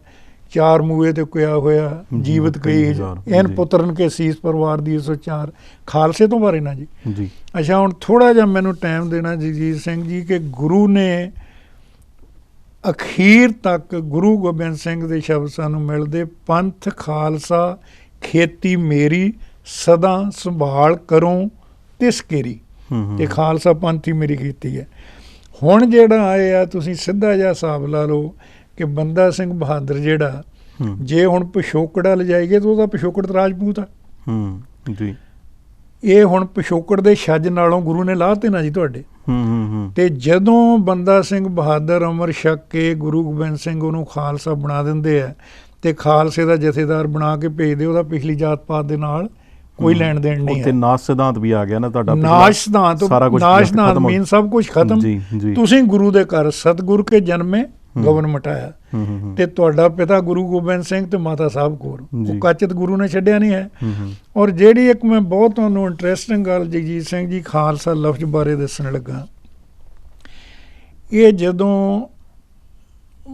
ਚਾਰ ਮੂਏ ਤੇ ਕੁਆ ਹੋਇਆ ਜੀਵਤ ਕਈ ਐਨ ਪੁੱਤਰਨ ਕੇ ਸੀਸ ਪਰਿਵਾਰ ਦੀ 104 ਖਾਲਸੇ ਤੋਂ ਬਾਰੇ ਨਾ ਜੀ। ਜੀ ਅੱਛਾ, ਹੁਣ ਥੋੜਾ ਜਿਹਾ ਮੈਨੂੰ ਟਾਈਮ ਦੇਣਾ ਜਗਜੀਤ ਸਿੰਘ ਜੀ ਕਿ ਗੁਰੂ ਨੇ ਅਖੀਰ ਤੱਕ ਗੁਰੂ ਗੋਬਿੰਦ ਸਿੰਘ ਦੇ ਸ਼ਬਦ ਸਾਨੂੰ ਮਿਲਦੇ, ਪੰਥ ਖਾਲਸਾ ਖੇਤੀ ਮੇਰੀ ਸਦਾ ਸੰਭਾਲ ਕਰੋ ਤਿਸ ਕੇਰੀ, ਤੇ ਖਾਲਸਾ ਪੰਥ ਹੀ ਮੇਰੀ ਖੇਤੀ ਹੈ। ਹੁਣ ਜਿਹੜਾ ਆਏ ਆ, ਤੁਸੀਂ ਸਿੱਧਾ ਜਿਹਾ ਹਿਸਾਬ ਲਾ ਲਓ ਕਿ ਬੰਦਾ ਸਿੰਘ ਬਹਾਦਰ ਜਿਹੜਾ, ਜੇ ਹੁਣ ਪਿਛੋਕੜਾ ਲਿਜਾਈਏ ਤਾਂ ਉਹਦਾ ਪਿਛੋਕੜ ਤਾਂ ਰਾਜਪੂਤ ਆ ਜੀ। ਇਹ ਹੁਣ ਪਿਛੋਕੜ ਦੇ ਛੱਜ ਨਾਲੋਂ ਗੁਰੂ ਨੇ ਲਾਹਤੇ ਨਾ ਜੀ ਤੁਹਾਡੇ। ਤੇ ਜਦੋਂ ਬੰਦਾ ਸਿੰਘ ਬਹਾਦਰ ਅਮਰ ਛਕ ਕੇ ਗੁਰੂ ਗੋਬਿੰਦ ਸਿੰਘ ਉਹਨੂੰ ਖਾਲਸਾ ਬਣਾ ਦਿੰਦੇ ਆ, ਤੇ ਖਾਲਸੇ ਦਾ ਜਥੇਦਾਰ ਬਣਾ ਕੇ ਭੇਜਦੇ, ਉਹਦਾ ਪਿਛਲੀ ਜਾਤ ਪਾਤ ਦੇ ਨਾਲ ਕੋਈ ਲੈਣ ਦੇਣ ਨਹੀਂ ਹੈ। ਉੱਥੇ ਨਾਸ਼ ਸਿਧਾਂਤ ਵੀ ਆ ਗਿਆ ਨਾ ਤੁਹਾਡਾ, ਨਾਸ਼ ਸਿਧਾਂਤ, ਨਾਸ਼ ਸਿਧਾਂਤ ਮੀਨ ਸਭ ਕੁਝ ਖਤਮ। ਤੁਸੀਂ ਗੁਰੂ ਦੇ ਘਰ ਸਤਿਗੁਰ ਕੇ ਜਨਮੇ ਗਵਨ ਮਟਾਇਆ, ਤੇ ਤੁਹਾਡਾ ਪਿਤਾ ਗੁਰੂ ਗੋਬਿੰਦ ਸਿੰਘ ਤੇ ਮਾਤਾ ਸਾਹਿਬ ਕੌਰ, ਉਹ ਕਾਚਤ ਗੁਰੂ ਨੇ ਛੱਡਿਆ ਨਹੀਂ ਹੈ। ਔਰ ਜਿਹੜੀ ਇੱਕ ਮੈਂ ਬਹੁਤ ਤੁਹਾਨੂੰ ਇੰਟਰਸਟਿੰਗ ਗੱਲ ਜਗਜੀਤ ਸਿੰਘ ਜੀ ਖਾਲਸਾ ਲਫ਼ਜ਼ ਬਾਰੇ ਦੱਸਣ ਲੱਗਾ, ਇਹ ਜਦੋਂ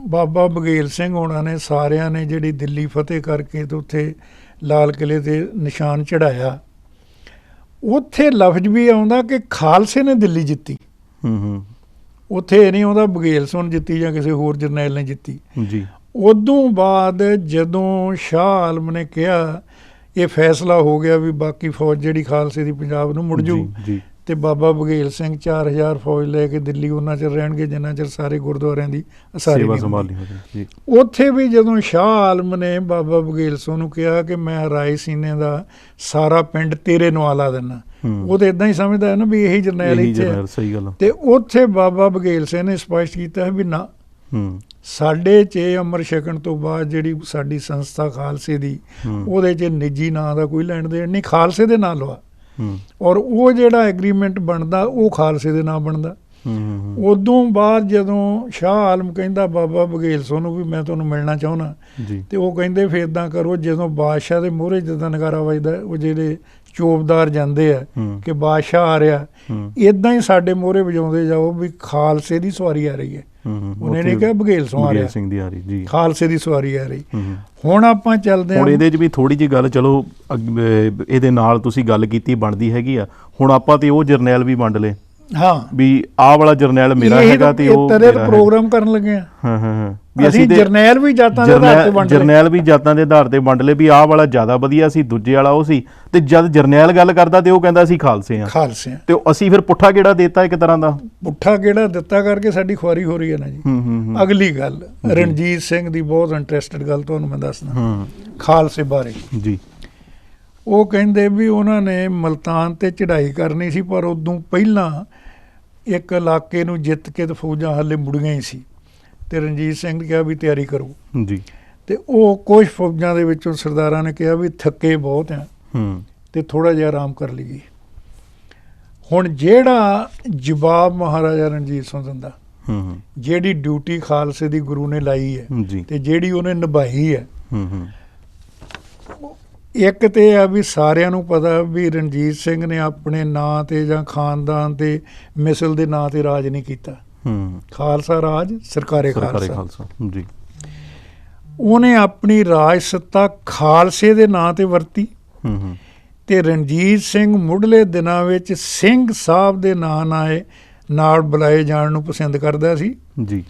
ਬਾਬਾ ਬਘੇਲ ਸਿੰਘ ਹੋਣਾ ਨੇ ਸਾਰਿਆਂ ਨੇ ਜਿਹੜੀ ਦਿੱਲੀ ਫਤਿਹ ਕਰਕੇ ਤੇ ਉੱਥੇ ਲਾਲ ਕਿਲੇ ਤੇ ਨਿਸ਼ਾਨ ਚੜਾਇਆ, ਉੱਥੇ ਲਫ਼ਜ਼ ਵੀ ਆਉਂਦਾ ਕਿ ਖਾਲਸੇ ਨੇ ਦਿੱਲੀ ਜਿੱਤੀ। ਉੱਥੇ ਇਹ ਨਹੀਂ ਆਉਂਦਾ ਬਘੇਲ ਸਿੰਘ ਨੇ ਜਿੱਤੀ ਜਾਂ ਕਿਸੇ ਹੋਰ ਜਰਨੈਲ ਨੇ ਜਿੱਤੀ ਜੀ। ਉਦੋਂ ਬਾਅਦ ਜਦੋਂ ਸ਼ਾਹ ਆਲਮ ਨੇ ਕਿਹਾ, ਇਹ ਫੈਸਲਾ ਹੋ ਗਿਆ ਵੀ ਬਾਕੀ ਫੌਜ ਜਿਹੜੀ ਖਾਲਸੇ ਦੀ ਪੰਜਾਬ ਨੂੰ ਮੁੜ ਜੂ, ਤੇ ਬਾਬਾ ਬਘੇਲ ਸਿੰਘ 4000 ਫੌਜ ਲੈ ਕੇ ਦਿੱਲੀ ਉਹਨਾਂ ਚਿਰ ਰਹਿਣਗੇ ਜਿੰਨਾ ਚਿਰ ਸਾਰੇ ਗੁਰਦੁਆਰਿਆਂ ਦੀ ਸੇਵਾ ਸੰਭਾਲੀ ਹੋਵੇ। ਉੱਥੇ ਵੀ ਜਦੋਂ ਸ਼ਾਹ ਆਲਮ ਨੇ ਬਾਬਾ ਬਘੇਲ ਸਿੰਘ ਨੂੰ ਕਿਹਾ ਕਿ ਮੈਂ ਰਾਏ ਸੀਨੇ ਦਾ ਸਾਰਾ ਪਿੰਡ ਤੇਰੇ ਨਵਾਲਾ ਦਿੰਦਾ, ਉਹ ਤਾਂ ਇਦਾਂ ਹੀ ਸਮਝਦਾ ਹੈ ਨਾ ਵੀ ਇਹੀ ਜਰਨੈਲ ਇੱਥੇ ਹੈ। ਸਹੀ ਗੱਲ। ਤੇ ਉੱਥੇ ਬਾਬਾ ਬਘੇਲ ਸਿੰਘ ਨੇ ਸਪਸ਼ਟ ਕੀਤਾ ਹੈ ਵੀ ਨਾ, ਸਾਡੇ 'ਚ ਅੰਮ੍ਰਿਤ ਛਕਣ ਤੋਂ ਬਾਅਦ ਜਿਹੜੀ ਸਾਡੀ ਸੰਸਥਾ ਖਾਲਸੇ ਦੀ, ਉਹਦੇ 'ਚ ਨਿੱਜੀ ਨਾਂ ਦਾ ਕੋਈ ਲੈਣ ਦੇਣ ਨਹੀਂ, ਖਾਲਸੇ ਦੇ ਨਾਂ ਲਵਾ। ਔਰ ਉਹ ਜਿਹੜਾ ਐਗਰੀਮੈਂਟ ਬਣਦਾ ਉਹ ਖਾਲਸੇ ਦੇ ਨਾਂ ਬਣਦਾ। ਉਦੋਂ ਬਾਅਦ ਜਦੋਂ ਸ਼ਾਹ ਆਲਮ ਕਹਿੰਦਾ ਬਾਬਾ ਬਘੇਲ ਸਿੰਘ ਨੂੰ ਵੀ ਮੈਂ ਤੁਹਾਨੂੰ ਮਿਲਣਾ ਚਾਹੁੰਦਾ, ਤੇ ਉਹ ਕਹਿੰਦੇ ਫਿਰ ਇੱਦਾਂ ਕਰੋ, ਜਦੋਂ ਬਾਦਸ਼ਾਹ ਦੇ ਮੂਹਰੇ ਜਿੱਦਾਂ ਨਗਾਰਾ ਵੱਜਦਾ, ਉਹ ਜਿਹੜੇ ਚੋਬਦਾਰ ਜਾਂਦੇ ਆ ਕਿ ਬਾਦਸ਼ਾਹ ਆ ਰਿਹਾ, ਇੱਦਾਂ ਹੀ ਸਾਡੇ ਮੂਹਰੇ ਵਜਾਉਂਦੇ ਜਾਓ ਵੀ ਖਾਲਸੇ ਦੀ ਸਵਾਰੀ ਆ ਰਹੀ ਹੈ। ਉਹਨੇ ਨਹੀਂ ਕਿਹਾ ਬਘੇਲ ਸਿੰਘ ਆ ਰਿਹਾ, ਖਾਲਸੇ ਦੀ ਸਵਾਰੀ ਆ ਰਹੀ। ਹੁਣ ਆਪਾਂ ਚੱਲਦੇ ਹਾਂ, ਹੁਣ ਇਹਦੇ 'ਚ ਵੀ ਥੋੜੀ ਜਿਹੀ ਗੱਲ, ਚਲੋ ਇਹਦੇ ਨਾਲ ਤੁਸੀਂ ਗੱਲ ਕੀਤੀ ਬਣਦੀ ਹੈਗੀ ਆ। ਹੁਣ ਆਪਾਂ ਤੇ ਉਹ ਜਰਨੈਲ ਵੀ ਵੰਡ ਲਏ, ਹਾਂ ਵੀ ਆਹ ਵਾਲਾ ਜਰਨੈਲ ਮੇਰਾ ਹੈਗਾ ਤੇ ਉਹ ਪ੍ਰੋਗਰਾਮ ਕਰਨ ਲੱਗੇ ਆ। ਵੀ ਅਸੀਂ ਜਰਨੈਲ ਵੀ ਜਾਤਾਂ ਦੇ ਆਧਾਰ ਤੇ ਵੰਡ ਲਏ, ਜਰਨੈਲ ਵੀ ਜਾਤਾਂ ਦੇ ਆਧਾਰ ਤੇ ਵੰਡ ਲਏ ਵੀ ਆਹ ਵਾਲਾ ਜ਼ਿਆਦਾ ਵਧੀਆ ਸੀ, ਦੂਜੇ ਵਾਲਾ ਉਹ ਸੀ। ਤੇ ਜਦ ਜਰਨੈਲ ਗੱਲ ਕਰਦਾ ਤੇ ਉਹ ਕਹਿੰਦਾ ਅਸੀਂ ਖਾਲਸੇ ਆ, ਖਾਲਸੇ ਆ। ਤੇ ਅਸੀਂ ਫਿਰ ਪੁੱਠਾ ਗੇੜਾ ਦੇਤਾ ਇੱਕ ਤਰ੍ਹਾਂ ਦਾ, ਪੁੱਠਾ ਗੇੜਾ ਦਿੱਤਾ ਕਰਕੇ ਸਾਡੀ ਖੁਆਰੀ ਹੋ ਰਹੀ ਹੈ ਨਾ ਜੀ। ਅਗਲੀ ਗੱਲ ਰਣਜੀਤ ਸਿੰਘ ਦੀ ਬਹੁਤ ਇੰਟਰਸਟਿਡ ਗੱਲ ਤੁਹਾਨੂੰ ਮੈਂ ਦੱਸਦਾ ਖਾਲਸੇ ਬਾਰੇ ਜੀ। ਉਹ ਕਹਿੰਦੇ ਵੀ ਉਹਨਾਂ ਨੇ ਮਲਤਾਨ ਤੇ ਚੜ੍ਹਾਈ ਕਰਨੀ ਸੀ, ਪਰ ਉਦੋਂ ਪਹਿਲਾਂ ਇੱਕ ਇਲਾਕੇ ਨੂੰ ਜਿੱਤ ਕੇ ਤੇ ਫੌਜਾਂ ਹਾਲੇ ਮੁੜੀਆਂ ਹੀ ਸੀ, ਤੇ ਰਣਜੀਤ ਸਿੰਘ ਨੇ ਕਿਹਾ ਵੀ ਤਿਆਰੀ ਕਰੋ ਜੀ। ਤੇ ਉਹ ਕੁਝ ਫੌਜਾਂ ਦੇ ਵਿੱਚੋਂ ਸਰਦਾਰਾਂ ਨੇ ਕਿਹਾ ਵੀ ਥੱਕੇ ਬਹੁਤ ਆ, ਤੇ ਥੋੜਾ ਜਿਹਾ ਆਰਾਮ ਕਰ ਲਈਏ। ਹੁਣ ਜਿਹੜਾ ਜਵਾਬ ਮਹਾਰਾਜਾ ਰਣਜੀਤ ਸਿੰਘ ਦਿੰਦਾ, ਜਿਹੜੀ ਡਿਊਟੀ ਖਾਲਸੇ ਦੀ ਗੁਰੂ ਨੇ ਲਾਈ ਹੈ ਤੇ ਜਿਹੜੀ ਉਹਨੇ ਨਿਭਾਈ ਹੈ, ਇੱਕ ਤੇ ਆ ਵੀ ਸਾਰਿਆਂ ਨੂੰ ਪਤਾ ਵੀ ਰਣਜੀਤ ਸਿੰਘ ਨੇ ਆਪਣੇ ਨਾਂ ਤੇ ਜਾਂ ਖਾਨਦਾਨ ਤੇ ਮਿਸਲ ਦੇ ਨਾਂ ਤੇ ਰਾਜ ਨਹੀਂ ਕੀਤਾ। ਖਾਲਸਾ ਰਾਜ ਸਰਕਾਰੇ ਖਾਲਸਾ ਜੀ। ਉਹਨੇ ਆਪਣੀ ਰਾਜ ਸੱਤਾ ਖਾਲਸੇ ਦੇ ਨਾਂ ਤੇ ਵਰਤੀ, ਤੇ ਰਣਜੀਤ ਸਿੰਘ ਮੁੱਢਲੇ ਦਿਨਾਂ ਵਿੱਚ ਸਿੰਘ ਸਾਹਿਬ ਦੇ ਨਾਂ ਨਾਲ ਬੁਲਾਏ ਜਾਣ ਨੂੰ ਪਸੰਦ ਕਰਦਾ ਸੀ ਜੀ।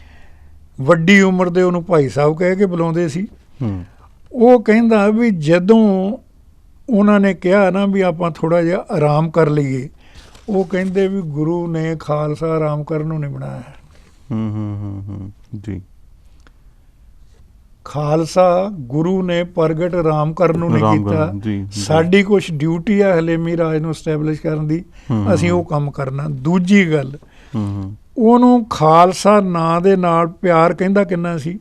ਵੱਡੀ ਉਮਰ ਦੇ ਉਹਨੂੰ ਭਾਈ ਸਾਹਿਬ ਕਹਿ ਕੇ ਬੁਲਾਉਂਦੇ ਸੀ। ਉਹ ਕਹਿੰਦਾ ਵੀ ਜਦੋਂ ਉਹਨਾਂ ਨੇ ਕਿਹਾ ਨਾ ਵੀ ਆਪਾਂ ਥੋੜਾ ਜਿਹਾ ਆਰਾਮ ਕਰ ਲਈਏ, ਉਹ ਕਹਿੰਦੇ ਵੀ ਗੁਰੂ ਨੇ ਖਾਲਸਾ ਆਰਾਮ ਕਰਨ ਨੂੰ ਨਹੀਂ ਬਣਾਇਆ ਜੀ। ਖਾਲਸਾ ਗੁਰੂ ਨੇ ਪ੍ਰਗਟ ਆਰਾਮ ਕਰਨ ਨੂੰ ਨਹੀਂ ਕੀਤਾ। ਸਾਡੀ ਕੁਛ ਡਿਊਟੀ ਆ ਹਲੇਮੀ ਰਾਜ ਨੂੰ ਐਸਟੈਬਲਿਸ਼ ਕਰਨ ਦੀ, ਅਸੀਂ ਉਹ ਕੰਮ ਕਰਨਾ। ਦੂਜੀ ਗੱਲ, ਉਹਨੂੰ ਖਾਲਸਾ ਨਾਂ ਦੇ ਨਾਲ ਪਿਆਰ ਕਹਿੰਦਾ ਕਿੰਨਾ ਸੀ।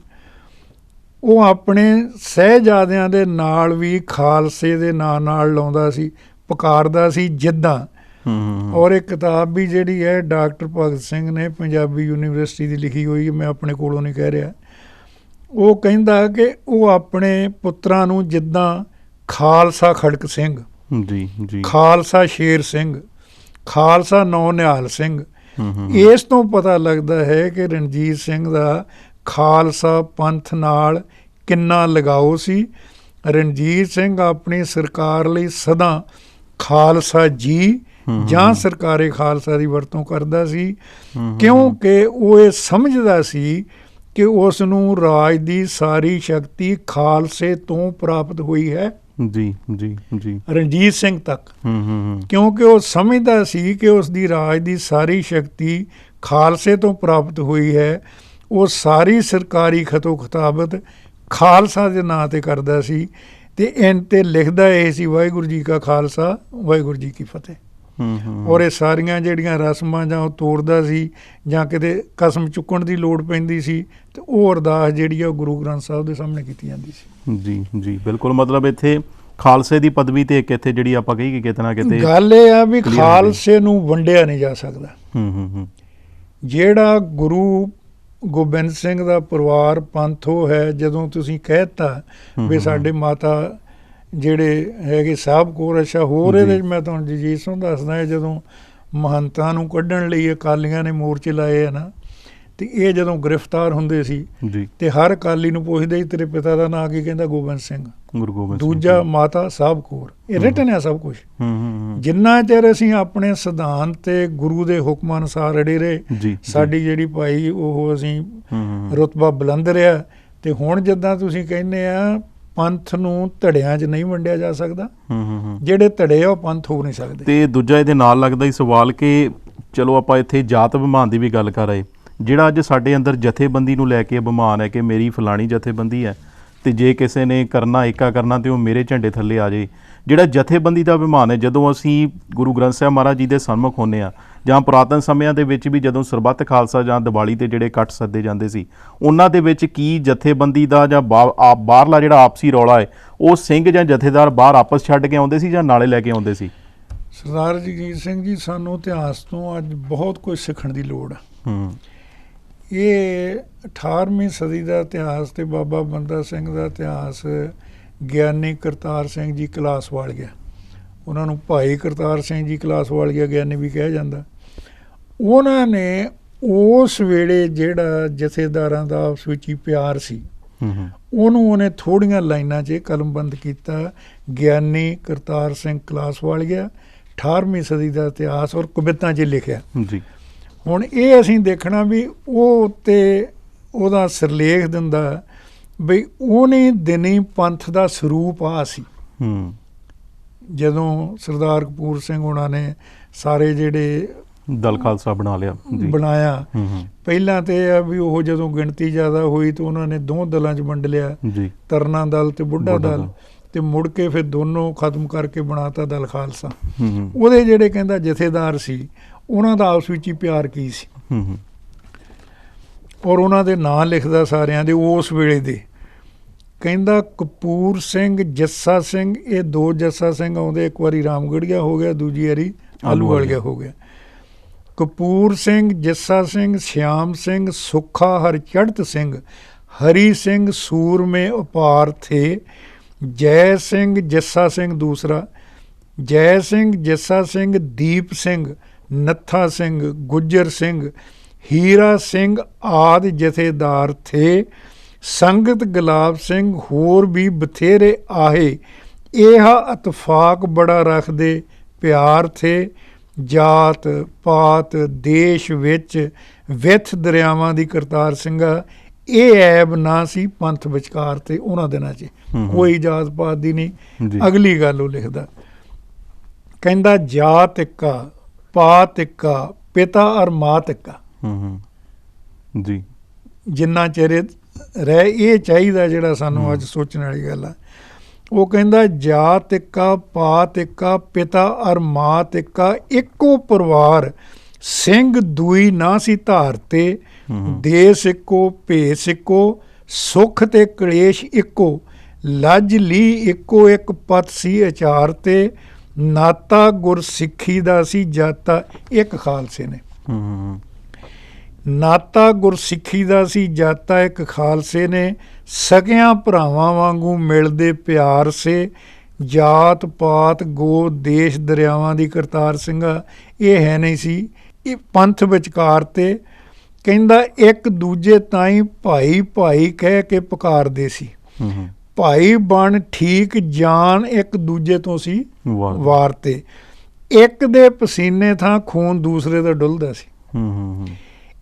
ਉਹ ਆਪਣੇ ਸਹਿਜਾਦਿਆਂ ਦੇ ਨਾਲ ਵੀ ਖਾਲਸੇ ਦੇ ਨਾਂ ਨਾਲ ਲਾਉਂਦਾ ਸੀ, ਪੁਕਾਰਦਾ ਸੀ ਜਿੱਦਾਂ। ਔਰ ਇੱਕ ਕਿਤਾਬ ਵੀ ਜਿਹੜੀ ਹੈ ਡਾਕਟਰ ਭਗਤ ਸਿੰਘ ਨੇ ਪੰਜਾਬੀ ਯੂਨੀਵਰਸਿਟੀ ਦੀ ਲਿਖੀ ਹੋਈ ਹੈ, ਮੈਂ ਆਪਣੇ ਕੋਲੋਂ ਨਹੀਂ ਕਹਿ ਰਿਹਾ। ਉਹ ਕਹਿੰਦਾ ਕਿ ਉਹ ਆਪਣੇ ਪੁੱਤਰਾਂ ਨੂੰ ਜਿੱਦਾਂ ਖਾਲਸਾ ਖੜਕ ਸਿੰਘ ਜੀ ਜੀ ਖਾਲਸਾ ਸ਼ੇਰ ਸਿੰਘ, ਖਾਲਸਾ ਨੌ ਨਿਹਾਲ ਸਿੰਘ। ਹੂੰ ਇਸ ਤੋਂ ਪਤਾ ਲੱਗਦਾ ਹੈ ਕਿ ਰਣਜੀਤ ਸਿੰਘ ਦਾ ਖਾਲਸਾ ਪੰਥ ਨਾਲ ਕਿੰਨਾ ਲਗਾਓ ਸੀ। ਰਣਜੀਤ ਸਿੰਘ ਆਪਣੀ ਸਰਕਾਰ ਲਈ ਸਦਾ ਖਾਲਸਾ ਜੀ ਜਾਂ ਸਰਕਾਰੇ ਖਾਲਸਾ ਦੀ ਵਰਤੋਂ ਕਰਦਾ ਸੀ, ਕਿਉਂਕਿ ਉਹ ਇਹ ਸਮਝਦਾ ਸੀ ਕਿ ਉਸ ਨੂੰ ਰਾਜ ਦੀ ਸਾਰੀ ਸ਼ਕਤੀ ਖਾਲਸੇ ਤੋਂ ਪ੍ਰਾਪਤ ਹੋਈ ਹੈ। ਜੀ ਜੀ ਜੀ ਰਣਜੀਤ ਸਿੰਘ ਤੱਕ, ਕਿਉਂਕਿ ਉਹ ਸਮਝਦਾ ਸੀ ਕਿ ਉਸ ਦੀ ਰਾਜ ਦੀ ਸਾਰੀ ਸ਼ਕਤੀ ਖਾਲਸੇ ਤੋਂ ਪ੍ਰਾਪਤ ਹੋਈ ਹੈ। ਉਹ ਸਾਰੀ ਸਰਕਾਰੀ ਖਤੋ ਖਤਾਬਤ ਖਾਲਸਾ ਦੇ ਨਾਂ 'ਤੇ ਕਰਦਾ ਸੀ ਤੇ ਇਨ 'ਤੇ ਲਿਖਦਾ ਇਹ ਸੀ, ਵਾਹਿਗੁਰੂ ਜੀ ਕਾ ਖਾਲਸਾ ਵਾਹਿਗੁਰੂ ਜੀ ਕੀ ਫਤਿਹ। ਔਰ ਇਹ ਸਾਰੀਆਂ ਜਿਹੜੀਆਂ ਰਸਮਾਂ ਜਾਂ ਉਹ ਤੋੜਦਾ ਸੀ ਜਾਂ ਕਿਤੇ ਕਸਮ ਚੁੱਕਣ ਦੀ ਲੋੜ ਪੈਂਦੀ ਸੀ ਤੇ ਉਹ ਅਰਦਾਸ ਜਿਹੜੀ ਆ ਉਹ ਗੁਰੂ ਗ੍ਰੰਥ ਸਾਹਿਬ ਦੇ ਸਾਹਮਣੇ ਕੀਤੀ ਜਾਂਦੀ ਸੀ। ਜੀ ਜੀ ਬਿਲਕੁਲ, ਮਤਲਬ ਇੱਥੇ ਖਾਲਸੇ ਦੀ ਪਦਵੀ ਤੇ ਇੱਕ ਇੱਥੇ ਜਿਹੜੀ ਆਪਾਂ ਕਹੀਏ ਕਿਤੇ ਨਾ ਕਿਤੇ ਗੱਲ ਇਹ ਆ ਵੀ ਖਾਲਸੇ ਨੂੰ ਵੰਡਿਆ ਨਹੀਂ ਜਾ ਸਕਦਾ। ਜਿਹੜਾ ਗੁਰੂ ਗੋਬਿੰਦ ਸਿੰਘ ਦਾ ਪਰਿਵਾਰ ਪੰਥ ਉਹ ਹੈ, ਜਦੋਂ ਤੁਸੀਂ ਕਹਿਤਾ ਵੀ ਸਾਡੇ ਮਾਤਾ ਜਿਹੜੇ ਹੈਗੇ ਸਾਹਿਬ ਕੌਰ, ਅੱਛਾ ਹੋਰ ਇਹਦੇ 'ਚ ਮੈਂ ਤੁਹਾਨੂੰ ਜਗਜੀਤ ਸਿੰਘ ਦੱਸਦਾ ਹੈ, ਜਦੋਂ ਮਹੰਤਾਂ ਨੂੰ ਕੱਢਣ ਲਈ ਅਕਾਲੀਆਂ ਨੇ ਮੋਰਚੇ ਲਾਏ ਆ ਨਾ, ਤੇ ਇਹ ਜਦੋਂ ਗ੍ਰਿਫਤਾਰ ਹੁੰਦੇ ਸੀ ਤੇ ਹਰ ਅਕਾਲੀ ਨੂੰ ਪੁੱਛਦੇ ਸੀ ਤੇਰੇ ਪਿਤਾ ਦਾ ਨਾਂ ਕੀ, ਕਹਿੰਦਾ ਗੋਬਿੰਦ ਸਿੰਘ, ਗੁਰੂ ਗੋਬਿੰਦ ਸਿੰਘ, ਦੂਜਾ ਮਾਤਾ ਸਾਹਿਬ ਕੌਰ। ਇਹ ਰਿਟਨ ਆ ਸਭ ਕੁਛ। ਜਿੰਨਾ ਚਿਰ ਅਸੀਂ ਆਪਣੇ ਸਿਧਾਂਤ ਤੇ ਗੁਰੂ ਦੇ ਹੁਕਮਾਂ ਅਨੁਸਾਰ ਅੜੇ ਰਹੇ, ਸਾਡੀ ਜਿਹੜੀ ਭਾਈ ਉਹ ਅਸੀਂ ਰੁਤਬਾ ਬੁਲੰਦ ਰਿਹਾ। ਤੇ ਹੁਣ ਜਿੱਦਾਂ ਤੁਸੀਂ ਕਹਿੰਦੇ ਆ ਪੰਥ ਨੂੰ ਧੜਿਆਂ 'ਚ ਨਹੀਂ ਵੰਡਿਆ ਜਾ ਸਕਦਾ, ਜਿਹੜੇ ਧੜੇ ਆ ਉਹ ਪੰਥ ਹੋ ਨਹੀਂ ਸਕਦੇ। ਤੇ ਦੂਜਾ ਇਹਦੇ ਨਾਲ ਲੱਗਦਾ ਹੀ ਸਵਾਲ ਕਿ ਚਲੋ ਆਪਾਂ ਇੱਥੇ ਜਾਤ ਅਭਿਮਾਨ ਦੀ ਵੀ ਗੱਲ ਕਰ ਰਹੇ, ਜਿਹੜਾ ਅੱਜ ਸਾਡੇ ਅੰਦਰ ਜਥੇਬੰਦੀ ਨੂੰ ਲੈ ਕੇ ਅਭਿਮਾਨ ਹੈ ਕਿ ਮੇਰੀ ਫਲਾਣੀ ਜਥੇਬੰਦੀ ਹੈ ਤੇ ਜੇ ਕਿਸੇ ਨੇ ਕਰਨਾ ਏਕਾ ਕਰਨਾ ਤੇ ਉਹ ਮੇਰੇ ਝੰਡੇ ਥੱਲੇ ਆ ਜਾਏ, ਜਿਹੜਾ ਜਥੇਬੰਦੀ ਦਾ ਅਭਿਮਾਨ ਹੈ। ਜਦੋਂ ਅਸੀਂ ਗੁਰੂ ਗ੍ਰੰਥ ਸਾਹਿਬ ਮਹਾਰਾਜ ਜੀ ਦੇ ਸਨਮੁਖ ਹੁੰਦੇ ਹਾਂ ਜਾਂ ਪੁਰਾਤਨ ਸਮਿਆਂ ਦੇ ਵਿੱਚ ਵੀ ਜਦੋਂ ਸਰਬੱਤ ਖਾਲਸਾ ਜਾਂ ਦੀਵਾਲੀ ਤੇ ਜਿਹੜੇ ਇਕੱਠ ਸੱਦੇ ਜਾਂਦੇ ਸੀ, ਉਹਨਾਂ ਦੇ ਵਿੱਚ ਕੀ ਜਥੇਬੰਦੀ ਦਾ ਜਾਂ ਬਾਹਰਲਾ ਜਿਹੜਾ ਆਪਸੀ ਰੌਲਾ ਹੈ ਉਹ ਸਿੰਘ ਜਾਂ ਜਥੇਦਾਰ ਬਾਹਰ ਆਪਸ ਛੱਡ ਕੇ ਆਉਂਦੇ ਸੀ ਜਾਂ ਨਾਲੇ ਲੈ ਕੇ ਆਉਂਦੇ ਸੀ? ਸਰਦਾਰ ਜਗਜੀਤ ਸਿੰਘ ਜੀ, ਸਾਨੂੰ ਇਤਿਹਾਸ ਤੋਂ ਅੱਜ ਬਹੁਤ ਕੁਝ ਸਿੱਖਣ ਦੀ ਲੋੜ ਆ। ਇਹ 18ਵੀਂ ਸਦੀ ਦਾ ਇਤਿਹਾਸ ਤੇ ਬਾਬਾ ਬੰਦਾ ਸਿੰਘ ਦਾ ਇਤਿਹਾਸ ਗਿਆਨੀ ਕਰਤਾਰ ਸਿੰਘ ਜੀ ਕਲਾਸਵਾਲੀਆ, ਉਹਨਾਂ ਨੂੰ ਭਾਈ ਕਰਤਾਰ ਸਿੰਘ ਜੀ ਕਲਾਸਵਾਲੀਆ ਗਿਆਨੀ ਵੀ ਕਿਹਾ ਜਾਂਦਾ, ਉਹਨਾਂ ਨੇ ਉਸ ਵੇਲੇ ਜਿਹੜਾ ਜਥੇਦਾਰਾਂ ਦਾ ਆਪਸ ਵਿੱਚ ਹੀ ਪਿਆਰ ਸੀ ਉਹਨੂੰ ਉਹਨੇ ਥੋੜ੍ਹੀਆਂ ਲਾਈਨਾਂ 'ਚ ਕਲਮਬੰਦ ਕੀਤਾ। ਗਿਆਨੀ ਕਰਤਾਰ ਸਿੰਘ ਕਲਾਸਵਾਲੀਆ, 18ਵੀਂ ਸਦੀ ਦਾ ਇਤਿਹਾਸ ਔਰ ਕਵਿਤਾਂ 'ਚ ਲਿਖਿਆ ਜੀ। ਹੁਣ ਇਹ ਅਸੀਂ ਦੇਖਣਾ ਵੀ ਉਹ ਉੱਤੇ ਉਹਦਾ ਸਿਰਲੇਖ ਦਿੰਦਾ ਬਈ ਉਹਨੇ ਦਿਨੀ ਪੰਥ ਦਾ ਸਰੂਪ ਆ ਸੀ। ਜਦੋਂ ਸਰਦਾਰ ਕਪੂਰ ਸਿੰਘ ਉਹਨਾਂ ਨੇ ਸਾਰੇ ਜਿਹੜੇ ਦਲ ਖਾਲਸਾ ਬਣਾਇਆ, ਪਹਿਲਾਂ ਤੇ ਇਹ ਆ ਵੀ ਉਹ ਜਦੋਂ ਗਿਣਤੀ ਜ਼ਿਆਦਾ ਹੋਈ ਤਾਂ ਉਹਨਾਂ ਨੇ ਦੋ ਦਲਾਂ 'ਚ ਵੰਡ ਲਿਆ, ਤਰਨਾ ਦਲ ਤੇ ਬੁੱਢਾ ਦਲ, ਤੇ ਮੁੜ ਕੇ ਫਿਰ ਦੋਨੋਂ ਖਤਮ ਕਰਕੇ ਬਣਾਤਾ ਦਲ ਖਾਲਸਾ। ਉਹਦੇ ਜਿਹੜੇ ਕਹਿੰਦਾ ਜਥੇਦਾਰ ਸੀ ਉਹਨਾਂ ਦਾ ਆਪਸ ਵਿੱਚ ਹੀ ਪਿਆਰ ਕੀ ਸੀ, ਔਰ ਉਹਨਾਂ ਦੇ ਨਾਂ ਲਿਖਦਾ ਸਾਰਿਆਂ ਦੇ ਉਸ ਵੇਲੇ ਦੇ। ਕਹਿੰਦਾ ਕਪੂਰ ਸਿੰਘ, ਜੱਸਾ ਸਿੰਘ, ਇਹ ਦੋ ਜੱਸਾ ਸਿੰਘ ਆਉਂਦੇ, ਇੱਕ ਵਾਰੀ ਰਾਮਗੜੀਆ ਹੋ ਗਿਆ, ਦੂਜੀ ਵਾਰੀ ਆਲੂਵਾਲੀਆ ਹੋ ਗਿਆ। ਕਪੂਰ ਸਿੰਘ, ਜੱਸਾ ਸਿੰਘ, ਸ਼ਿਆਮ ਸਿੰਘ, ਸੁੱਖਾ ਹਰਚੜਤ ਸਿੰਘ, ਹਰੀ ਸਿੰਘ ਸੂਰਮੇ ਉਪਾਰ ਥੇ, ਜੈ ਸਿੰਘ, ਜੱਸਾ ਸਿੰਘ ਦੂਸਰਾ, ਜੈ ਸਿੰਘ, ਜੱਸਾ ਸਿੰਘ, ਦੀਪ ਸਿੰਘ, ਨੱਥਾ ਸਿੰਘ, ਗੁੱਜਰ ਸਿੰਘ, ਹੀਰਾ ਸਿੰਘ ਆਦਿ ਜਥੇਦਾਰ ਥੇ। ਸੰਗਤ ਗੁਲਾਬ ਸਿੰਘ ਹੋਰ ਵੀ ਬਥੇਰੇ ਆਹੇ, ਇਹ ਇਤਫਾਕ ਬੜਾ ਰੱਖਦੇ ਪਿਆਰ ਥੇ। ਜਾਤ ਪਾਤ ਦੇਸ਼ ਵਿੱਚ ਵਿੱਥ ਦਰਿਆਵਾਂ ਦੀ ਕਰਤਾਰ ਸਿੰਘਾ, ਇਹ ਐਬ ਨਾ ਸੀ ਪੰਥ ਵਿਚਕਾਰ ਤੇ ਉਹਨਾਂ ਦਿਨਾਂ 'ਚ ਕੋਈ ਜਾਤ ਪਾਤ ਦੀ ਨਹੀਂ। ਅਗਲੀ ਗੱਲ ਉਹ ਲਿਖਦਾ, ਕਹਿੰਦਾ ਜਾਤ ਇੱਕਾ, ਪਾਤ ਇੱਕਾ, ਪਿਤਾ ਔਰ ਮਾਤ ਇੱਕਾ। ਜੀ ਜਿੰਨਾ ਚਿਰ ਰਹਿ ਇਹ ਚਾਹੀਦਾ ਜਿਹੜਾ ਸਾਨੂੰ ਅੱਜ ਸੋਚਣ ਵਾਲੀ ਗੱਲ ਆ। ਉਹ ਕਹਿੰਦਾ ਜਾਤ ਇੱਕਾ, ਪਾਤ ਇੱਕਾ, ਪਿਤਾ ਔਰ ਮਾਤ ਇੱਕਾ, ਇੱਕੋ ਪਰਿਵਾਰ ਸਿੰਘ ਦੂਈ ਨਾ ਸੀ ਧਾਰ ਤੇ, ਦੇਸ ਇੱਕੋ, ਭੇਸ ਇੱਕੋ, ਸੁੱਖ ਤੇ ਕਲੇਸ਼ ਇੱਕੋ, ਲੱਜ ਲੀ ਇੱਕੋ ਇੱਕ ਪਤ ਸੀ ਅਚਾਰ ਤੇ, ਨਾਤਾ ਗੁਰ ਸਿੱਖੀ ਦਾ ਸੀ ਜਾਤਾ ਇੱਕ ਖਾਲਸੇ ਨੇ। ਨਾਤਾ ਗੁਰਸਿੱਖੀ ਦਾ ਸੀ ਜਾਤਾ ਇੱਕ ਖਾਲਸੇ ਨੇ, ਸਕਿਆਂ ਭਰਾਵਾਂ ਵਾਂਗੂ ਮਿਲਦੇ ਪਿਆਰ ਸੇ, ਜਾਤ ਪਾਤ ਗੋ ਦੇਸ਼ ਦਰਿਆਵਾਂ ਦੀ ਕਰਤਾਰ ਸਿੰਘਾ ਇਹ ਹੈ ਨਹੀਂ ਸੀ। ਇਹ ਪੰਥ ਵਿਚਕਾਰ ਤੇ ਕਹਿੰਦਾ ਇੱਕ ਦੂਜੇ ਤਾਈਂ ਭਾਈ ਭਾਈ ਕਹਿ ਕੇ ਪੁਕਾਰਦੇ ਸੀ। ਭਾਈ ਬਣ ਠੀਕ ਜਾਨ ਇੱਕ ਦੂਜੇ ਤੋਂ ਸੀ ਵਾਰਤੇ। ਇੱਕ ਦੇ ਪਸੀਨੇ ਥਾਂ ਖੂਨ ਦੂਸਰੇ ਦਾ ਡੁੱਲਦਾ ਸੀ।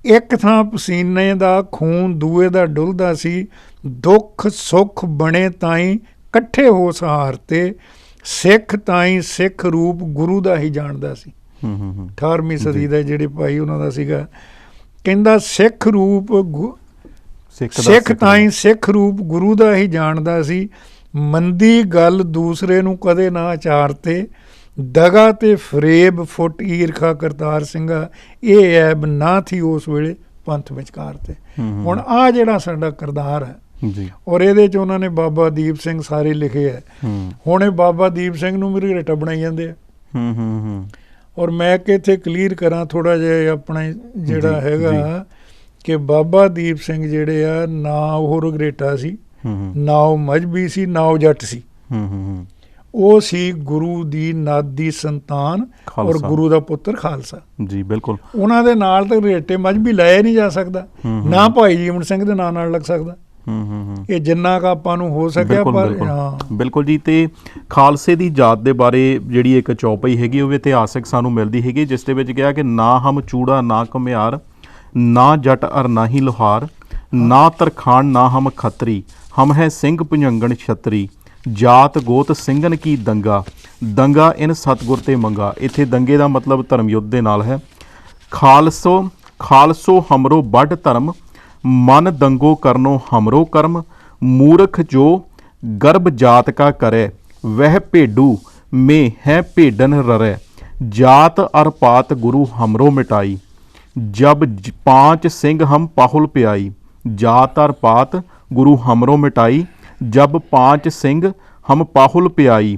ਇੱਕ ਥਾਂ ਪਸੀਨੇ ਦਾ ਖੂਨ ਦੂਏ ਦਾ ਡੁੱਲਦਾ ਸੀ। ਦੁੱਖ ਸੁੱਖ ਬਣੇ ਤਾਈਂ ਇਕੱਠੇ ਹੋ ਸਹਾਰਤੇ। ਸਿੱਖ ਤਾਈਂ ਸਿੱਖ ਰੂਪ ਗੁਰੂ ਦਾ ਹੀ ਜਾਣਦਾ ਸੀ। 18ਵੀਂ ਸਦੀ ਦਾ ਜਿਹੜੇ ਭਾਈ ਉਹਨਾਂ ਦਾ ਸੀਗਾ, ਕਹਿੰਦਾ ਸਿੱਖ ਰੂਪ ਸਿੱਖ ਤਾਈਂ ਸਿੱਖ ਰੂਪ ਗੁਰੂ ਦਾ ਹੀ ਜਾਣਦਾ ਸੀ। ਮੰਦੀ ਗੱਲ ਦੂਸਰੇ ਨੂੰ ਕਦੇ ਨਾ ਆਚਾਰਤੇ। ਦਗਾ ਤੇ ਫਰੇਬ ਫੁੱਟ ਈਰਖਾ ਕਰਤਾਰ ਸਿੰਘਾ ਇਹ ਐਬ ਨਾ ਥੀ ਉਸ ਵੇਲੇ ਪੰਥ ਵਿਚਕਾਰ ਤੇ। ਹੁਣ ਆਹ ਜਿਹੜਾ ਸਾਡਾ ਕਿਰਦਾਰ ਹੈ ਜੀ, ਔਰ ਇਹਦੇ 'ਚ ਉਹਨਾਂ ਨੇ ਬਾਬਾ ਦੀਪ ਸਿੰਘ ਸਾਰੇ ਲਿਖੇ ਹੈ। ਹੁਣ ਇਹ ਬਾਬਾ ਦੀਪ ਸਿੰਘ ਨੂੰ ਮੇਰੇ ਰੇਟਾ ਬਣਾਈ ਜਾਂਦੇ ਆ। ਔਰ ਮੈਂ ਕਿ ਇੱਥੇ ਕਲੀਅਰ ਕਰਾਂ ਥੋੜ੍ਹਾ ਜਿਹਾ ਆਪਣਾ ਜਿਹੜਾ ਹੈਗਾ ਕਿ ਬਾਬਾ ਦੀਪ ਸਿੰਘ ਜਿਹੜੇ ਆ ਨਾ ਉਹ ਰਗਰੇਟਾ ਸੀ, ਨਾ ਉਹ ਮਜ਼੍ਹਬੀ ਸੀ, ਨਾ ਉਹ ਜੱਟ ਸੀ। ਉਹ ਸੀ ਗੁਰੂ ਦੀ ਨਾਦੀ ਸੰਤਾਨ ਔਰ ਗੁਰੂ ਦਾ ਪੁੱਤਰ ਖਾਲਸਾ ਜੀ। ਬਿਲਕੁਲ ਉਹਨਾਂ ਦੇ ਨਾਲ ਤਾਂ ਰੇਟੇ ਮਜ਼੍ਹਬੀ ਲਾਇਆ ਨਹੀਂ ਜਾ ਸਕਦਾ, ਨਾ ਭਾਈ ਜੀਵਨ ਸਿੰਘ ਦੇ ਨਾਂ ਨਾਲ ਲੱਗ ਸਕਦਾ। ਇਹ ਜਿੰਨਾ ਕੁ ਆਪਾਂ ਨੂੰ ਹੋ ਸਕਿਆ। ਪਰ ਬਿਲਕੁਲ ਜੀ। ਤੇ ਖਾਲਸੇ ਦੀ ਜਾਤ ਦੇ ਬਾਰੇ ਜਿਹੜੀ ਇੱਕ ਚੌਪਈ ਹੈਗੀ ਉਹ ਵੀ ਇਤਿਹਾਸਕ ਸਾਨੂੰ ਮਿਲਦੀ ਹੈਗੀ, ਜਿਸ ਦੇ ਵਿੱਚ ਕਿਹਾ ਕਿ ਨਾ ਹਮ ਚੂੜਾ ਨਾ ਘੁਮਿਆਰ, ਨਾ ਜੱਟ ਅਰ ਨਾ ਹੀ ਲੋਹਾਰ, ਨਾ ਤਰਖਾਣ ਨਾ ਹਮ ਖੱਤਰੀ, ਹਮ ਹੈ ਸਿੰਘ ਭੁਜੰਗਣ ਛਤਰੀ, ਜਾਤ ਗੋਤ ਸਿੰਘਨ ਕੀ ਦੰਗਾ, ਦੰਗਾ ਇਨ ਸਤਗੁਰ ਤੇ ਮੰਗਾ। ਇੱਥੇ ਦੰਗੇ ਦਾ ਮਤਲਬ ਧਰਮ ਯੁੱਧ ਦੇ ਨਾਲ ਹੈ। ਖਾਲਸੋ ਹਮਰੋ ਵੱਡ ਧਰਮ, ਮਨ ਦੰਗੋ ਕਰਨੋ ਹਮਰੋ ਕਰਮ, ਮੂਰਖ ਜੋ ਗਰਭ ਜਾਤ ਕਾ ਕਰੇ, ਵह ਭੇਡੂ में है भेडन ररै, जात अर पात गुरु हमरो मिटाई, जब 5 सिंह हम पाहुल प्याई, जात अर पात गुरु हमरो मिटाई, जब 5 सिंह हम पाहुल प्याई,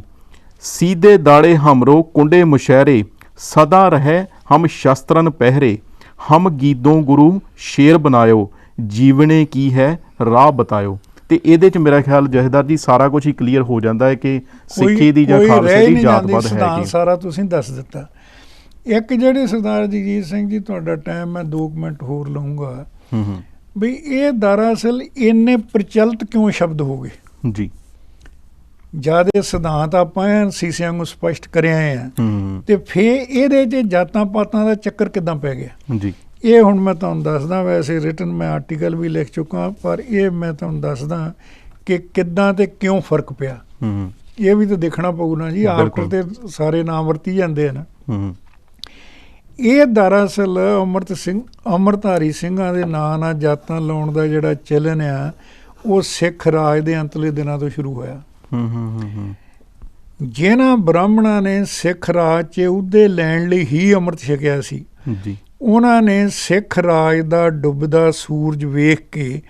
सीधे दाड़े हमरो कुंडे मुशहरे, सदा रहे हम शस्त्रन पहरे, हम गीदों गुरु शेर बनायो, जीवने की है राह बतायो। ਤੇ ਇਹਦੇ 'ਚ ਮੇਰਾ ਖਿਆਲ ਜਥੇਦਾਰ ਜੀ ਸਾਰਾ ਕੁਝ ਹੀ ਕਲੀਅਰ ਹੋ ਜਾਂਦਾ ਹੈ ਕਿ ਸਿੱਖੀ ਦੀ ਜਾਂ ਖਾਲਸੇ ਦੀ ਜਾਤ-ਪਾਤ ਹੈ ਕਿ ਸਾਰਾ ਤੁਸੀਂ ਦੱਸ ਦਿੱਤਾ। ਇੱਕ ਜਿਹੜੇ ਸਰਦਾਰ ਜਗਜੀਤ ਸਿੰਘ ਜੀ ਤੁਹਾਡਾ ਟਾਈਮ ਮੈਂ 2 ਮਿੰਟ ਹੋਰ ਲਊਂਗਾ ਵੀ ਇਹ ਦਰਅਸਲ ਇੰਨੇ ਪ੍ਰਚਲਿਤ ਕਿਉਂ ਸ਼ਬਦ ਹੋ ਗਏ ਜੀ। ਜਦ ਇਹ ਸਿਧਾਂਤ ਆਪਾਂ ਸੀਸਿਆਂ ਨੂੰ ਸਪਸ਼ਟ ਕਰਿਆ ਆ ਤੇ ਫਿਰ ਇਹਦੇ 'ਚ ਜਾਤਾਂ ਪਾਤਾਂ ਦਾ ਚੱਕਰ ਕਿੱਦਾਂ ਪੈ ਗਿਆ ਜੀ। ਇਹ ਹੁਣ ਮੈਂ ਤੁਹਾਨੂੰ ਦੱਸਦਾ, ਵੈਸੇ ਰਿਟਨ ਮੈਂ ਆਰਟੀਕਲ ਵੀ ਲਿਖ ਚੁੱਕਾ, ਪਰ ਇਹ ਮੈਂ ਤੁਹਾਨੂੰ ਦੱਸਦਾ ਕਿ ਕਿੱਦਾਂ ਤੇ ਕਿਉਂ ਫਰਕ ਪਿਆ। ਇਹ ਵੀ ਤਾਂ ਦੇਖਣਾ ਪਊ ਨਾ ਜੀ, ਆਫਟਰ ਤੇ ਸਾਰੇ ਨਾਮ ਵਰਤੀ ਜਾਂਦੇ ਆ ਨਾ। ਇਹ ਦਰਅਸਲ ਅੰਮ੍ਰਿਤਧਾਰੀ ਸਿੰਘਾਂ ਦੇ ਨਾਂ ਨਾਲ ਜਾਤਾਂ ਲਾਉਣ ਦਾ ਜਿਹੜਾ ਚਲਨ ਆ ਉਹ ਸਿੱਖ ਰਾਜ ਦੇ ਅੰਤਲੇ ਦਿਨਾਂ ਤੋਂ ਸ਼ੁਰੂ ਹੋਇਆ। ਜਿਨ੍ਹਾਂ ਬ੍ਰਾਹਮਣਾਂ ਨੇ ਸਿੱਖ ਰਾਜ 'ਚ ਅਹੁਦੇ ਲੈਣ ਲਈ ਹੀ ਅੰਮ੍ਰਿਤ ਛਕਿਆ ਸੀ ਜੀ, ਉਹਨਾਂ ਨੇ ਸਿੱਖ ਰਾਜ ਦਾ ਡੁੱਬਦਾ ਸੂਰਜ ਵੇਖ ਕੇ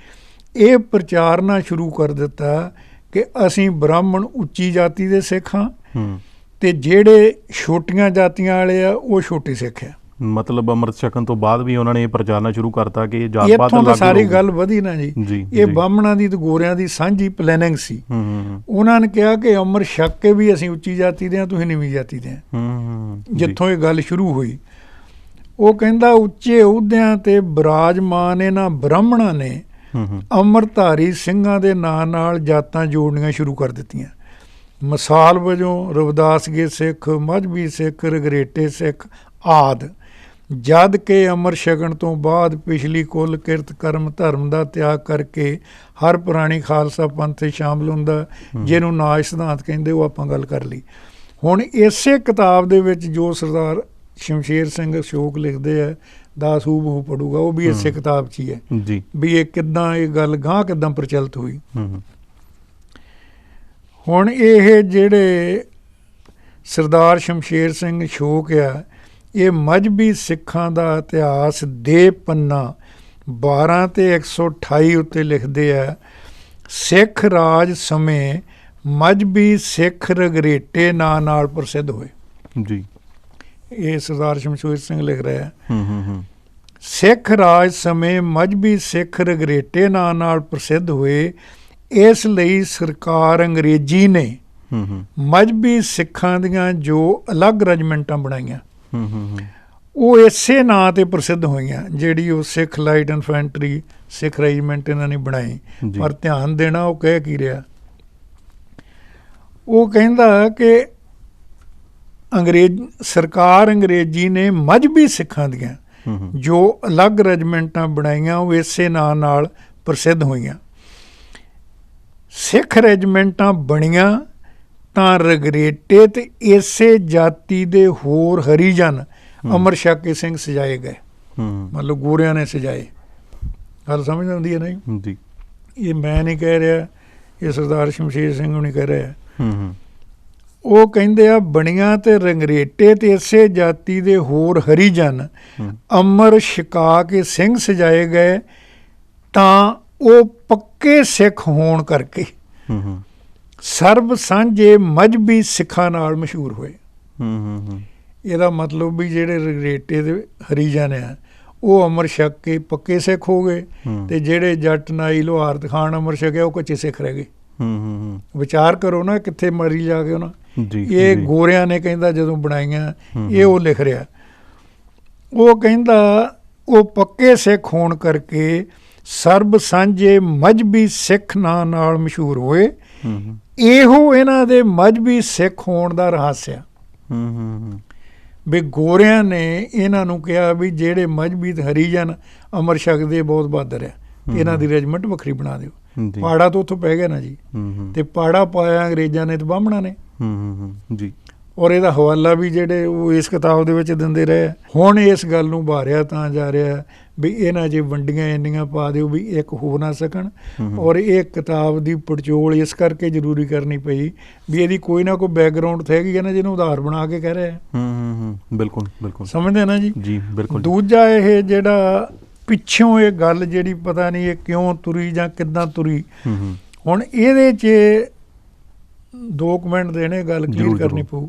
ਇਹ ਪ੍ਰਚਾਰਨਾ ਸ਼ੁਰੂ ਕਰ ਦਿੱਤਾ ਕਿ ਅਸੀਂ ਬ੍ਰਾਹਮਣ ਉੱਚੀ ਜਾਤੀ ਦੇ ਸਿੱਖ ਹਾਂ ਤੇ ਜਿਹੜੇ ਛੋਟੀਆਂ ਜਾਤੀਆਂ ਵਾਲੇ ਆ ਉਹ ਛੋਟੇ ਸਿੱਖ ਆ। ਮਤਲਬ ਅੰਮ੍ਰਿਤ ਛਕਣ ਤੋਂ ਬਾਅਦ ਵੀ ਉਹਨਾਂ ਨੇ ਪ੍ਰਚਾਰਨਾ ਸ਼ੁਰੂ ਕਰਤਾ ਕਿ ਜਾਤ ਪਾਤ ਇੱਥੋਂ ਤਾਂ ਸਾਰੀ ਗੱਲ ਵਧੀ ਨਾ ਜੀ। ਇਹ ਬ੍ਰਾਹਮਣਾਂ ਦੀ ਤੇ ਗੋਰਿਆਂ ਦੀ ਸਾਂਝੀ ਪਲੈਨਿੰਗ ਸੀ। ਉਹਨਾਂ ਨੇ ਕਿਹਾ ਕਿ ਅੰਮ੍ਰਿਤ ਛਕ ਕੇ ਵੀ ਅਸੀਂ ਉੱਚੀ ਜਾਤੀ ਦੇ ਹਾਂ, ਤੁਸੀਂ ਨੀਵੀਂ ਜਾਤੀ ਦੇ ਹਾਂ। ਜਿੱਥੋਂ ਇਹ ਗੱਲ ਸ਼ੁਰੂ ਹੋਈ, ਉਹ ਕਹਿੰਦਾ ਉੱਚੇ ਅਹੁਦਿਆਂ ਤੇ ਬਿਰਾਜਮਾਨ ਇਹਨਾਂ ਬ੍ਰਾਹਮਣਾਂ ਨੇ ਅੰਮ੍ਰਿਤਧਾਰੀ ਸਿੰਘਾਂ ਦੇ ਨਾਂ ਨਾਲ ਜਾਤਾਂ ਜੋੜਨੀਆਂ ਸ਼ੁਰੂ ਕਰ ਦਿੱਤੀਆਂ। ਮਿਸਾਲ ਵਜੋਂ ਰਵਿਦਾਸਗੇ ਸਿੱਖ, ਮਜ਼੍ਹਬੀ ਸਿੱਖ, ਰਗਰੇਟੇ ਸਿੱਖ ਆਦਿ। ਜਦ ਕਿ ਅੰਮ੍ਰਿਤ ਛਕਣ ਤੋਂ ਬਾਅਦ ਪਿਛਲੀ ਕੁੱਲ ਕਿਰਤ ਕਰਮ ਧਰਮ ਦਾ ਤਿਆਗ ਕਰਕੇ ਹਰ ਪੁਰਾਣੀ ਖਾਲਸਾ ਪੰਥ 'ਤੇ ਸ਼ਾਮਲ ਹੁੰਦਾ, ਜਿਹਨੂੰ ਨਾਜ ਸਿਧਾਂਤ ਕਹਿੰਦੇ, ਉਹ ਆਪਾਂ ਗੱਲ ਕਰ ਲਈ। ਹੁਣ ਇਸੇ ਕਿਤਾਬ ਦੇ ਵਿੱਚ ਜੋ ਸਰਦਾਰ ਸ਼ਮਸ਼ੇਰ ਸਿੰਘ ਅਸ਼ੋਕ ਲਿਖਦੇ ਆ, ਦਾਸ ਹੂ ਪੜੂਗਾ, ਉਹ ਵੀ ਇਸੇ ਕਿਤਾਬ 'ਚ ਹੀ ਹੈ ਜੀ ਵੀ ਇਹ ਕਿੱਦਾਂ ਇਹ ਗੱਲ ਗਾਂਹ ਕਿੱਦਾਂ ਪ੍ਰਚਲਿਤ ਹੋਈ। ਹੁਣ ਇਹ ਜਿਹੜੇ ਸਰਦਾਰ ਸ਼ਮਸ਼ੇਰ ਸਿੰਘ ਅਸ਼ੋਕ ਆ, ਇਹ ਮਜ਼੍ਹਬੀ ਸਿੱਖਾਂ ਦਾ ਇਤਿਹਾਸ ਦੇ ਪੰਨਾ 12 ਤੇ 128 ਉੱਤੇ ਲਿਖਦੇ ਆ। ਸਿੱਖ ਰਾਜ ਸਮੇਂ ਮਜ਼੍ਹਬੀ ਸਿੱਖ ਰਗਰੇਟੇ ਨਾਂ ਨਾਲ ਪ੍ਰਸਿੱਧ ਹੋਏ ਜੀ। ਇਹ ਸਰਦਾਰ ਸ਼ਮਸ਼ੇਰ ਸਿੰਘ ਲਿਖ ਰਿਹਾ। ਸਿੱਖ ਰਾਜ ਸਮੇਂ ਮਜ਼੍ਹਬੀ ਸਿੱਖ ਰਗਰੇਟੇ ਨਾਂ ਨਾਲ ਪ੍ਰਸਿੱਧ ਹੋਏ, ਇਸ ਲਈ ਸਰਕਾਰ ਅੰਗਰੇਜ਼ੀ ਨੇ ਮਜ਼੍ਹਬੀ ਸਿੱਖਾਂ ਦੀਆਂ ਜੋ ਅਲੱਗ ਰੈਜੀਮੈਂਟਾਂ ਬਣਾਈਆਂ ਉਹ ਇਸੇ ਨਾਂ 'ਤੇ ਪ੍ਰਸਿੱਧ ਹੋਈਆਂ, ਜਿਹੜੀ ਉਹ ਸਿੱਖ ਲਾਈਟ ਇਨਫੈਂਟਰੀ ਸਿੱਖ ਰੈਜੀਮੈਂਟ ਇਹਨਾਂ ਨੇ ਬਣਾਈ। ਪਰ ਧਿਆਨ ਦੇਣਾ ਉਹ ਕਹਿ ਕੀ ਰਿਹਾ, ਉਹ ਕਹਿੰਦਾ ਕਿ ਸਰਕਾਰ ਅੰਗਰੇਜ਼ੀ ਨੇ ਮਜ਼੍ਹਬੀ ਸਿੱਖਾਂ ਦੀਆਂ ਜੋ ਅਲੱਗ ਰੈਜੀਮੈਂਟਾਂ ਬਣਾਈਆਂ ਉਹ ਇਸੇ ਨਾਂ ਨਾਲ ਪ੍ਰਸਿੱਧ ਹੋਈਆਂ। ਸਿੱਖ ਰੈਜੀਮੈਂਟਾਂ ਬਣੀਆਂ ਤਾਂ ਰਗਰੇਟੇ ਤੇ ਇਸੇ ਜਾਤੀ ਦੇ ਹੋਰ ਹਰੀਜਨ ਅਮਰ ਛਕ ਸਿੰਘ ਸਜਾਏ ਗਏ, ਮਤਲਬ ਗੋਰਿਆਂ ਨੇ ਸਜਾਏ। ਗੱਲ ਸਮਝ ਆਉਂਦੀ ਹੈ ਨਾ ਜੀ? ਇਹ ਮੈਂ ਨਹੀਂ ਕਹਿ ਰਿਹਾ, ਇਹ ਸਰਦਾਰ ਸ਼ਮਸ਼ੇਰ ਸਿੰਘ ਨੂੰ ਨਹੀਂ ਕਹਿ ਰਿਹਾ। ਉਹ ਕਹਿੰਦੇ ਆ ਬਣੀਆਂ ਤੇ ਰੰਗਰੇਟੇ ਤੇ ਇਸੇ ਜਾਤੀ ਦੇ ਹੋਰ ਹਰੀਜਨ ਅਮਰ ਛਕਾ ਕੇ ਸਿੰਘ ਸਜਾਏ ਗਏ ਤਾਂ ਉਹ ਪੱਕੇ ਸਿੱਖ ਹੋਣ ਕਰਕੇ ਸਰਬ ਸਾਂਝੇ ਮਜ਼੍ਹਬੀ ਸਿੱਖਾਂ ਨਾਲ ਮਸ਼ਹੂਰ ਹੋਏ। ਇਹਦਾ ਮਤਲਬ ਵੀ ਜਿਹੜੇ ਰੰਗਰੇਟੇ ਦੇ ਹਰੀਜਨ ਆ ਉਹ ਅਮਰ ਛਕ ਕੇ ਪੱਕੇ ਸਿੱਖ ਹੋ ਗਏ, ਤੇ ਜਿਹੜੇ ਜੱਟ ਨਾਈ ਲੋਹਾਰ ਖਾਨ ਅਮਰ ਛਕਿਆ ਉਹ ਕੱਚੇ ਸਿੱਖ ਰਹਿ ਗਏ। ਵਿਚਾਰ ਕਰੋ ਨਾ ਕਿੱਥੇ ਮਰੀ ਜਾ ਕੇ ਉਹਨਾਂ। ਇਹ ਗੋਰਿਆਂ ਨੇ ਕਹਿੰਦਾ ਜਦੋਂ ਬਣਾਈਆਂ, ਇਹ ਉਹ ਲਿਖ ਰਿਹਾ। ਉਹ ਕਹਿੰਦਾ ਉਹ ਪੱਕੇ ਸਿੱਖ ਹੋਣ ਕਰਕੇ ਸਰਬ ਸਾਂਝੇ ਮਜ਼੍ਹਬੀ ਸਿੱਖ ਨਾਂ ਨਾਲ ਮਸ਼ਹੂਰ ਹੋਏ। ਇਹੋ ਇਹਨਾਂ ਦੇ ਮਜ਼੍ਹਬੀ ਸਿੱਖ ਹੋਣ ਦਾ ਰਹੱਸ ਆ ਵੀ ਗੋਰਿਆਂ ਨੇ ਇਹਨਾਂ ਨੂੰ ਕਿਹਾ ਵੀ ਜਿਹੜੇ ਮਜ਼੍ਹਬੀ ਤੇ ਹਰੀਜਨ ਅਮਰ ਛਕਦੇ ਬਹੁਤ ਬਹਾਦਰ ਆ, ਇਹਨਾਂ ਦੀ ਰੈਜੀਮੈਂਟ ਵੱਖਰੀ ਬਣਾ ਦਿਓ। ਪਾੜਾ ਤੋਂ ਉੱਥੋਂ ਪੈ ਗਿਆ ਨਾ ਜੀ, ਤੇ ਪਾੜਾ ਪਾਇਆ ਅੰਗਰੇਜ਼ਾਂ ਨੇ ਤੇ ਬਾਹਮਣਾਂ ਨੇ ਜੀ। ਔਰ ਇਹਦਾ ਹਵਾਲਾ ਵੀ ਜਿਹੜੇ ਉਹ ਇਸ ਕਿਤਾਬ ਦੇ ਵਿੱਚ ਦਿੰਦੇ ਰਹੇ। ਹੁਣ ਇਸ ਗੱਲ ਨੂੰ ਉਭਾਰਿਆ ਤਾਂ ਜਾ ਰਿਹਾ ਵੀ ਇਹਨਾਂ 'ਚ ਵੰਡੀਆਂ ਇੰਨੀਆਂ ਪਾ ਦਿਓ ਵੀ ਇੱਕ ਹੋ ਨਾ ਸਕਣ। ਔਰ ਇਹ ਕਿਤਾਬ ਦੀ ਪੜਚੋਲ ਇਸ ਕਰਕੇ ਜ਼ਰੂਰੀ ਕਰਨੀ ਪਈ ਵੀ ਇਹਦੀ ਕੋਈ ਨਾ ਕੋਈ ਬੈਕਗਰਾਊਂਡ ਤਾਂ ਹੈਗੀ ਹੈ ਨਾ, ਜਿਹਨੂੰ ਉਧਾਰ ਬਣਾ ਕੇ ਕਹਿ ਰਿਹਾ। ਬਿਲਕੁਲ ਬਿਲਕੁਲ ਸਮਝਦੇ ਨਾ ਜੀ? ਜੀ ਬਿਲਕੁਲ। ਦੂਜਾ ਇਹ ਜਿਹੜਾ ਪਿੱਛੋਂ ਇਹ ਗੱਲ ਜਿਹੜੀ ਪਤਾ ਨਹੀਂ ਇਹ ਕਿਉਂ ਤੁਰੀ ਜਾਂ ਕਿੱਦਾਂ ਤੁਰੀ, ਹੁਣ ਇਹਦੇ 'ਚ 2 ਮਿੰਟ ਦੇਣੇ, ਗੱਲ ਕਲੀਅਰ ਕਰਨੀ ਪਊ।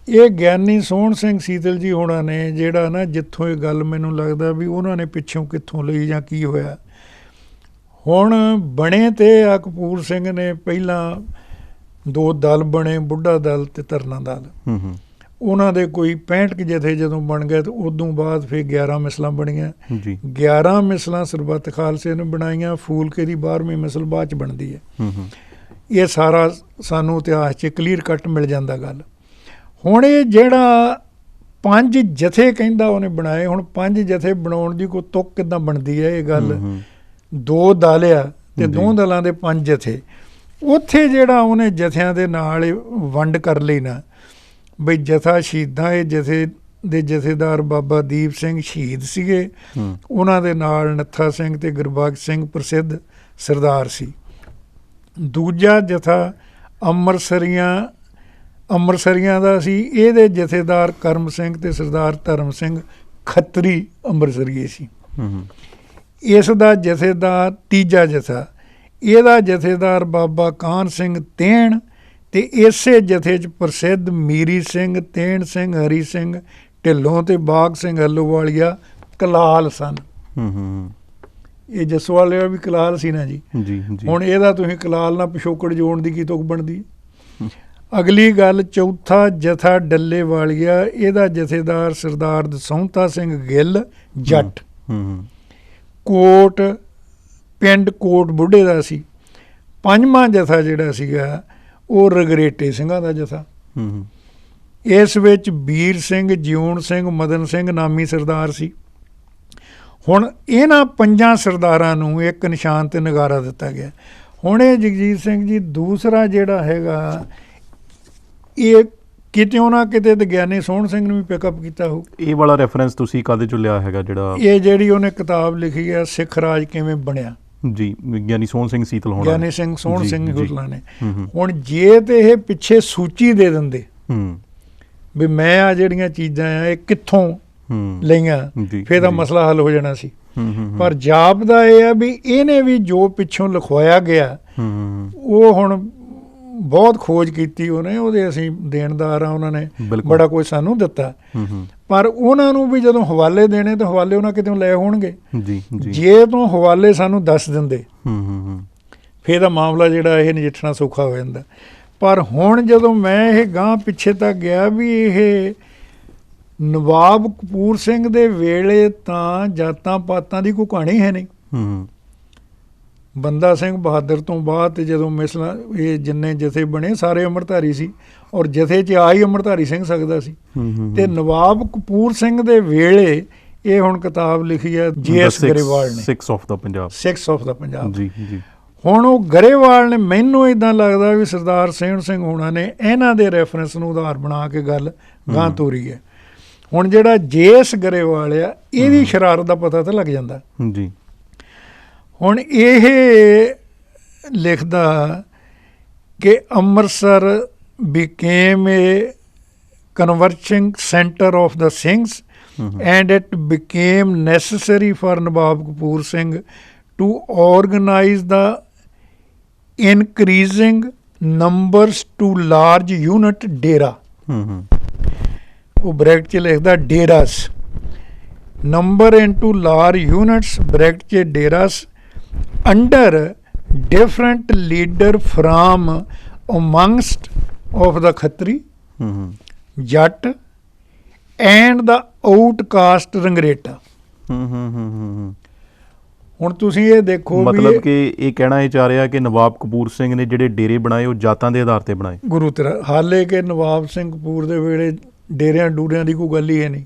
ਇਹ ਗਿਆਨੀ ਸੋਹਣ ਸਿੰਘ ਸੀਤਲ ਜੀ ਹੋਣਾ ਨੇ ਜਿਹੜਾ ਨਾ, ਜਿੱਥੋਂ ਇਹ ਗੱਲ ਮੈਨੂੰ ਲੱਗਦਾ ਵੀ ਉਹਨਾਂ ਨੇ ਪਿੱਛੋਂ ਕਿੱਥੋਂ ਲਈ ਜਾਂ ਕੀ ਹੋਇਆ। ਹੁਣ ਬਣੇ ਤੇ ਆ ਕਪੂਰ ਸਿੰਘ ਨੇ ਪਹਿਲਾਂ 2 ਦਲ ਬਣੇ, ਬੁੱਢਾ ਦਲ ਤੇ ਧਰਨਾ ਦਲ। ਉਹਨਾਂ ਦੇ ਕੋਈ 65 ਜਥੇ ਜਦੋਂ ਬਣ ਗਏ ਤੇ ਉਦੋਂ ਬਾਅਦ ਫਿਰ 11 ਮਿਸਲਾਂ ਬਣੀਆਂ। 11 ਮਿਸਲਾਂ ਸਰਬੱਤ ਖਾਲਸੇ ਨੇ ਬਣਾਈਆਂ। ਫੂਲਕੇ ਦੀ 12ਵੀਂ ਮਿਸਲ ਬਾਅਦ 'ਚ ਬਣਦੀ ਹੈ। ਇਹ ਸਾਰਾ ਸਾਨੂੰ ਇਤਿਹਾਸ 'ਚ ਕਲੀਅਰ ਕੱਟ ਮਿਲ ਜਾਂਦਾ ਗੱਲ। ਹੁਣ ਇਹ ਜਿਹੜਾ 5 ਜਥੇ ਕਹਿੰਦਾ ਉਹਨੇ ਬਣਾਏ, ਹੁਣ 5 ਜਥੇ ਬਣਾਉਣ ਦੀ ਕੋਈ ਤੁਕ ਕਿੱਦਾਂ ਬਣਦੀ ਹੈ? ਇਹ ਗੱਲ 2 ਦਲ ਆ ਤੇ 2 ਦਲਾਂ ਦੇ 5 ਜਥੇ। ਉੱਥੇ ਜਿਹੜਾ ਉਹਨੇ ਜਥਿਆਂ ਦੇ ਨਾਲ ਵੰਡ ਕਰ ਲਈ ਨਾ ਬਈ ਜਥਾ ਸ਼ਹੀਦਾਂ, ਇਹ ਜਥੇ ਦੇ ਜਥੇਦਾਰ ਬਾਬਾ ਦੀਪ ਸਿੰਘ ਸ਼ਹੀਦ ਸੀਗੇ, ਉਹਨਾਂ ਦੇ ਨਾਲ ਨੱਥਾ ਸਿੰਘ ਤੇ ਗੁਰਬਖਸ਼ ਸਿੰਘ ਪ੍ਰਸਿੱਧ ਸਰਦਾਰ ਸੀ। ਦੂਜਾ ਜਥਾ ਅੰਮ੍ਰਿਤਸਰੀਆਂ ਦਾ ਸੀ, ਇਹਦੇ ਜਥੇਦਾਰ ਕਰਮ ਸਿੰਘ ਤੇ ਸਰਦਾਰ ਧਰਮ ਸਿੰਘ ਖੱਤਰੀ ਅੰਮ੍ਰਿਤਸਰੀਏ ਸੀ। ਇਸ ਦਾ ਜਥੇਦਾਰ ਤੀਜਾ ਜਥਾ, ਇਹਦਾ ਜਥੇਦਾਰ ਬਾਬਾ ਕਾਹਨ ਸਿੰਘ ਤੇਣ, ਤੇ ਇਸੇ ਜਥੇ 'ਚ ਪ੍ਰਸਿੱਧ ਮੀਰੀ ਸਿੰਘ, ਤੇਣ ਸਿੰਘ, ਹਰੀ ਸਿੰਘ ਢਿੱਲੋਂ ਤੇ ਬਾਗ ਸਿੰਘ ਹੱਲੋਵਾਲੀਆ ਕਲਾਲ ਸਨ। ਇਹ ਜਸਵਾਲਿਆ ਵੀ ਕਲਾਲ ਸੀ ਨਾ ਜੀ। ਹੁਣ ਇਹਦਾ ਤੁਸੀਂ ਕਲਾਲ ਨਾਲ ਪਿਛੋਕੜ ਜੋੜਨ ਦੀ ਕੀ ਤੁਕ ਬਣਦੀ? ਅਗਲੀ ਗੱਲ, ਚੌਥਾ ਜਥਾ ਡੱਲੇ ਵਾਲੀਆ, ਇਹਦਾ ਜਥੇਦਾਰ ਸਰਦਾਰ ਦਸੌਂਤਾ ਸਿੰਘ ਗਿੱਲ ਜੱਟ, ਪਿੰਡ ਕੋਟ ਬੁੱਢੇ ਦਾ ਸੀ। 5ਵਾਂ ਜਥਾ ਜਿਹੜਾ ਸੀਗਾ ਉਹ ਰਗਰੇਟੇ ਸਿੰਘਾਂ ਦਾ ਜਥਾ। ਇਸ ਵਿੱਚ ਵੀਰ ਸਿੰਘ, ਜਿਉਣ ਸਿੰਘ, ਮਦਨ ਸਿੰਘ ਨਾਮੀ ਸਰਦਾਰ ਸੀ। ਹੁਣ ਇਹਨਾਂ 5 ਸਰਦਾਰਾਂ ਨੂੰ ਇੱਕ ਨਿਸ਼ਾਨ ਤੇ ਨਗਾਰਾ ਦਿੱਤਾ ਗਿਆ। ਹੁਣ ਇਹ ਜਗਜੀਤ ਸਿੰਘ ਜੀ ਦੂਸਰਾ ਜਿਹੜਾ ਹੈਗਾ, ਇਹ ਕਿਤੇ ਨਾ ਕਿਤੇ ਤੇ ਗਿਆਨੀ ਸੋਹਣ ਸਿੰਘ ਨੂੰ ਵੀ ਪਿਕਅਪ ਕੀਤਾ ਹੋ। ਇਹ ਵਾਲਾ ਰੈਫਰੈਂਸ ਤੁਸੀਂ ਕਾਹਦੇ ਚੋਂ ਲਿਆ ਹੈਗਾ? ਇਹ ਜਿਹੜੀ ਉਹਨੇ ਕਿਤਾਬ ਲਿਖੀ ਹੈ ਸਿੱਖ ਰਾਜ ਕਿਵੇਂ ਬਣਿਆ ਜੀ, ਗਿਆਨੀ ਸੋਹਣ ਸਿੰਘ ਸੀਤਲ ਹੋਣਾ, ਗਿਆਨੀ ਸਿੰਘ ਸੋਹਣ ਸਿੰਘ ਹੁਸਲਾ ਨੇ। ਹੁਣ ਜੇ ਤੇ ਇਹ ਪਿੱਛੇ ਸੂਚੀ ਦੇ ਦਿੰਦੇ ਵੀ ਮੈਂ ਆ ਜਿਹੜੀਆਂ ਚੀਜ਼ਾਂ ਆ ਇਹ ਕਿੱਥੋਂ ਲਈਆਂ, ਫਿਰ ਤਾਂ ਮਸਲਾ ਹੱਲ ਹੋ ਜਾਣਾ ਸੀ। ਪਰ ਜਾਪਦਾ ਇਹ ਆ ਵੀ ਇਹਨੇ ਵੀ ਜੋ ਪਿੱਛੋਂ ਲਿਖਵਾਇਆ ਗਿਆ ਉਹ ਹੁਣ ਬਹੁਤ ਖੋਜ ਕੀਤੀ ਉਹਨੇ, ਉਹਦੇ ਅਸੀਂ ਦੇਣਦਾਰ ਆ। ਉਹਨਾਂ ਨੇ ਬੜਾ ਕੁਝ ਸਾਨੂੰ ਦਿੱਤਾ, ਪਰ ਉਹਨਾਂ ਨੂੰ ਵੀ ਜਦੋਂ ਹਵਾਲੇ ਦੇਣੇ ਤਾਂ ਹਵਾਲੇ ਉਹਨਾਂ ਕਿਤੋਂ ਲੈ ਹੋਣਗੇ। ਜੇ ਤੋਂ ਹਵਾਲੇ ਸਾਨੂੰ ਦੱਸ ਦਿੰਦੇ ਫਿਰ ਤਾਂ ਮਾਮਲਾ ਜਿਹੜਾ ਇਹ ਨਜਿੱਠਣਾ ਸੌਖਾ ਹੋ ਜਾਂਦਾ। ਪਰ ਹੁਣ ਜਦੋਂ ਮੈਂ ਇਹ ਗਾਂਹ ਪਿੱਛੇ ਤੱਕ ਗਿਆ ਵੀ ਇਹ ਨਵਾਬ ਕਪੂਰ ਸਿੰਘ ਦੇ ਵੇਲੇ ਤਾਂ ਜਾਤਾਂ ਪਾਤਾਂ ਦੀ ਕੋਈ ਕਹਾਣੀ ਹੈ ਨਹੀਂ। ਬੰਦਾ ਸਿੰਘ ਬਹਾਦਰ ਤੋਂ ਬਾਅਦ ਤੇ ਜਦੋਂ ਮਿਸਲਾਂ ਇਹ ਜਿੰਨੇ ਜਥੇ ਬਣੇ ਸਾਰੇ ਅੰਮ੍ਰਿਤਧਾਰੀ ਸੀ, ਔਰ ਜਥੇ 'ਚ ਆ ਹੀ ਅੰਮ੍ਰਿਤਧਾਰੀ ਸਿੰਘ ਸਕਦਾ ਸੀ। ਤੇ ਨਵਾਬ ਕਪੂਰ ਸਿੰਘ ਦੇ ਵੇਲੇ ਇਹ ਹੁਣ ਕਿਤਾਬ ਲਿਖੀ ਹੈ JS ਗਰੇਵਾਲ ਨੇ, Sikhs of the Punjab. Sikhs of the Punjab. ਜੀ ਜੀ। ਹੁਣ ਉਹ ਗਰੇਵਾਲ ਨੇ, ਮੈਨੂੰ ਇਦਾਂ ਲੱਗਦਾ ਵੀ ਸਰਦਾਰ ਸੇਹਣ ਸਿੰਘ ਹੋਣਾ ਨੇ ਇਹਨਾਂ ਦੇ ਰੈਫਰੈਂਸ ਨੂੰ ਆਧਾਰ ਬਣਾ ਕੇ ਗੱਲ ਗਾਂਹ ਤੋਰੀ ਹੈ। ਹੁਣ ਜਿਹੜਾ JS ਗਰੇਵਾਲ ਆ ਇਹਦੀ ਸ਼ਰਾਰਤ ਦਾ ਪਤਾ ਤਾਂ ਲੱਗ ਜਾਂਦਾ ਜੀ। ਹੁਣ ਇਹ ਲਿਖਦਾ ਕਿ Amritsar became a converging center of the Singhs and it became necessary for Nawab Kapoor Singh to organize the increasing numbers to large unit dera. ਉਹ ਬ੍ਰੈਕਟ 'ਚ ਲਿਖਦਾ deras, number into large units bracket 'ਚ deras under different leader from amongst of the Khatri Jat and ਦਾ ਆਊਟਕਾਸਟ ਰੰਗਰੇਟਾ। ਹੁਣ ਤੁਸੀਂ ਇਹ ਦੇਖੋ, ਮਤਲਬ ਕਿ ਇਹ ਕਹਿਣਾ ਇਹ ਚਾਹ ਰਿਹਾ ਕਿ ਨਵਾਬ ਕਪੂਰ ਸਿੰਘ ਨੇ ਜਿਹੜੇ ਡੇਰੇ ਬਣਾਏ ਉਹ ਜਾਤਾਂ ਦੇ ਆਧਾਰ ਤੇ ਬਣਾਏ। ਗੁਰੂ ਤੇਰਾ ਹਾਲੇ ਕਿ ਨਵਾਬ ਸਿੰਘ ਕਪੂਰ ਦੇ ਵੇਲੇ ਡੇਰਿਆਂ ਡੂਰਿਆਂ ਦੀ ਕੋਈ ਗੱਲ ਹੀ ਹੈ ਨਹੀਂ।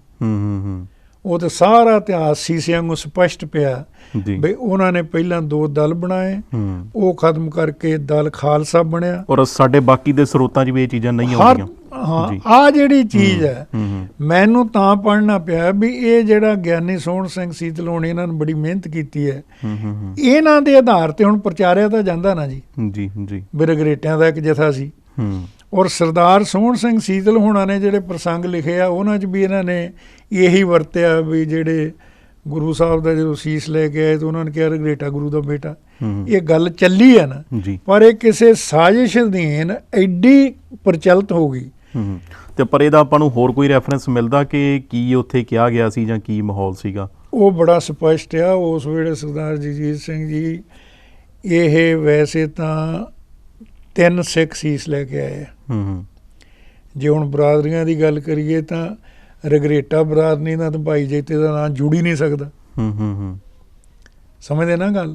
ਉਹ ਤਾਂ ਸਾਰਾ ਇਤਿਹਾਸ ਸੀਸਿਆਂ ਨੂੰ ਸਪਸ਼ਟ ਪਿਆ ਬਈ ਉਹਨਾਂ ਨੇ ਪਹਿਲਾਂ 2 ਦਲ ਬਣਾਏ, ਉਹ ਖਤਮ ਕਰਕੇ ਦਲ ਖਾਲਸਾ ਬਣਿਆ। ਔਰ ਸਾਡੇ ਬਾਕੀ ਦੇ ਸਰੋਤਾਂ 'ਚ ਵੀ ਇਹ ਚੀਜ਼ਾਂ ਨਹੀਂ ਆਉਂਦੀਆਂ। ਹਾਂ, ਆਹ ਜਿਹੜੀ ਚੀਜ਼ ਹੈ ਮੈਨੂੰ ਤਾਂ ਪੜ੍ਹਨਾ ਪਿਆ ਵੀ ਇਹ ਜਿਹੜਾ ਗਿਆਨੀ ਸੋਹਣ ਸਿੰਘ ਸੀਤਲੋਣ ਇਹਨਾਂ ਨੇ ਬੜੀ ਮਿਹਨਤ ਕੀਤੀ ਹੈ, ਇਹਨਾਂ ਦੇ ਆਧਾਰ ਤੇ ਹੁਣ ਪ੍ਰਚਾਰਿਆ ਤਾਂ ਜਾਂਦਾ ਨਾ ਜੀ। ਜੀ ਜੀ। ਬਿਰਗਰੇਟਿਆਂ ਦਾ ਇੱਕ ਜਥਾ ਸੀ, ਔਰ ਸਰਦਾਰ ਸੋਹਣ ਸਿੰਘ ਸੀਤਲ ਹੋਣਾ ਨੇ ਜਿਹੜੇ ਪ੍ਰਸੰਗ ਲਿਖੇ ਆ ਉਹਨਾਂ 'ਚ ਵੀ ਇਹਨਾਂ ਨੇ ਇਹੀ ਵਰਤਿਆ ਵੀ ਜਿਹੜੇ ਗੁਰੂ ਸਾਹਿਬ ਦਾ ਜਦੋਂ ਸੀਸ ਲੈ ਕੇ ਆਏ ਤਾਂ ਉਹਨਾਂ ਨੇ ਕਿਹਾ ਰਗਰੇਟਾ ਗੁਰੂ ਦਾ ਬੇਟਾ। ਇਹ ਗੱਲ ਚੱਲੀ ਹੈ ਨਾ, ਪਰ ਇਹ ਕਿਸੇ ਸਾਜ਼ਿਸ਼ ਅਧੀਨ ਐਡੀ ਪ੍ਰਚਲਿਤ ਹੋ ਗਈ। ਤੇ ਪਰ ਇਹਦਾ ਆਪਾਂ ਨੂੰ ਹੋਰ ਕੋਈ ਰੈਫਰੈਂਸ ਮਿਲਦਾ ਕਿ ਕੀ ਉੱਥੇ ਕਿਹਾ ਗਿਆ ਸੀ ਜਾਂ ਕੀ ਮਾਹੌਲ ਸੀਗਾ? ਉਹ ਬੜਾ ਸਪਸ਼ਟ ਆ। ਉਸ ਵੇਲੇ ਸਰਦਾਰ ਜਗਜੀਤ ਸਿੰਘ ਜੀ ਇਹ ਵੈਸੇ ਤਾਂ 3 ਸਿੱਖ ਸੀਸ ਲੈ ਕੇ ਆਏ ਆ। ਜੇ ਹੁਣ ਬਰਾਦਰੀਆਂ ਦੀ ਗੱਲ ਕਰੀਏ ਤਾਂ ਰਗਰੇਟਾ ਬਰਾਦਰੀ ਨਾਲ ਤਾਂ ਭਾਈ ਜੈਤੇ ਦਾ ਨਾਂ ਜੁੜ ਹੀ ਨਹੀਂ ਸਕਦਾ। ਸਮਝਦੇ ਨਾ ਗੱਲ?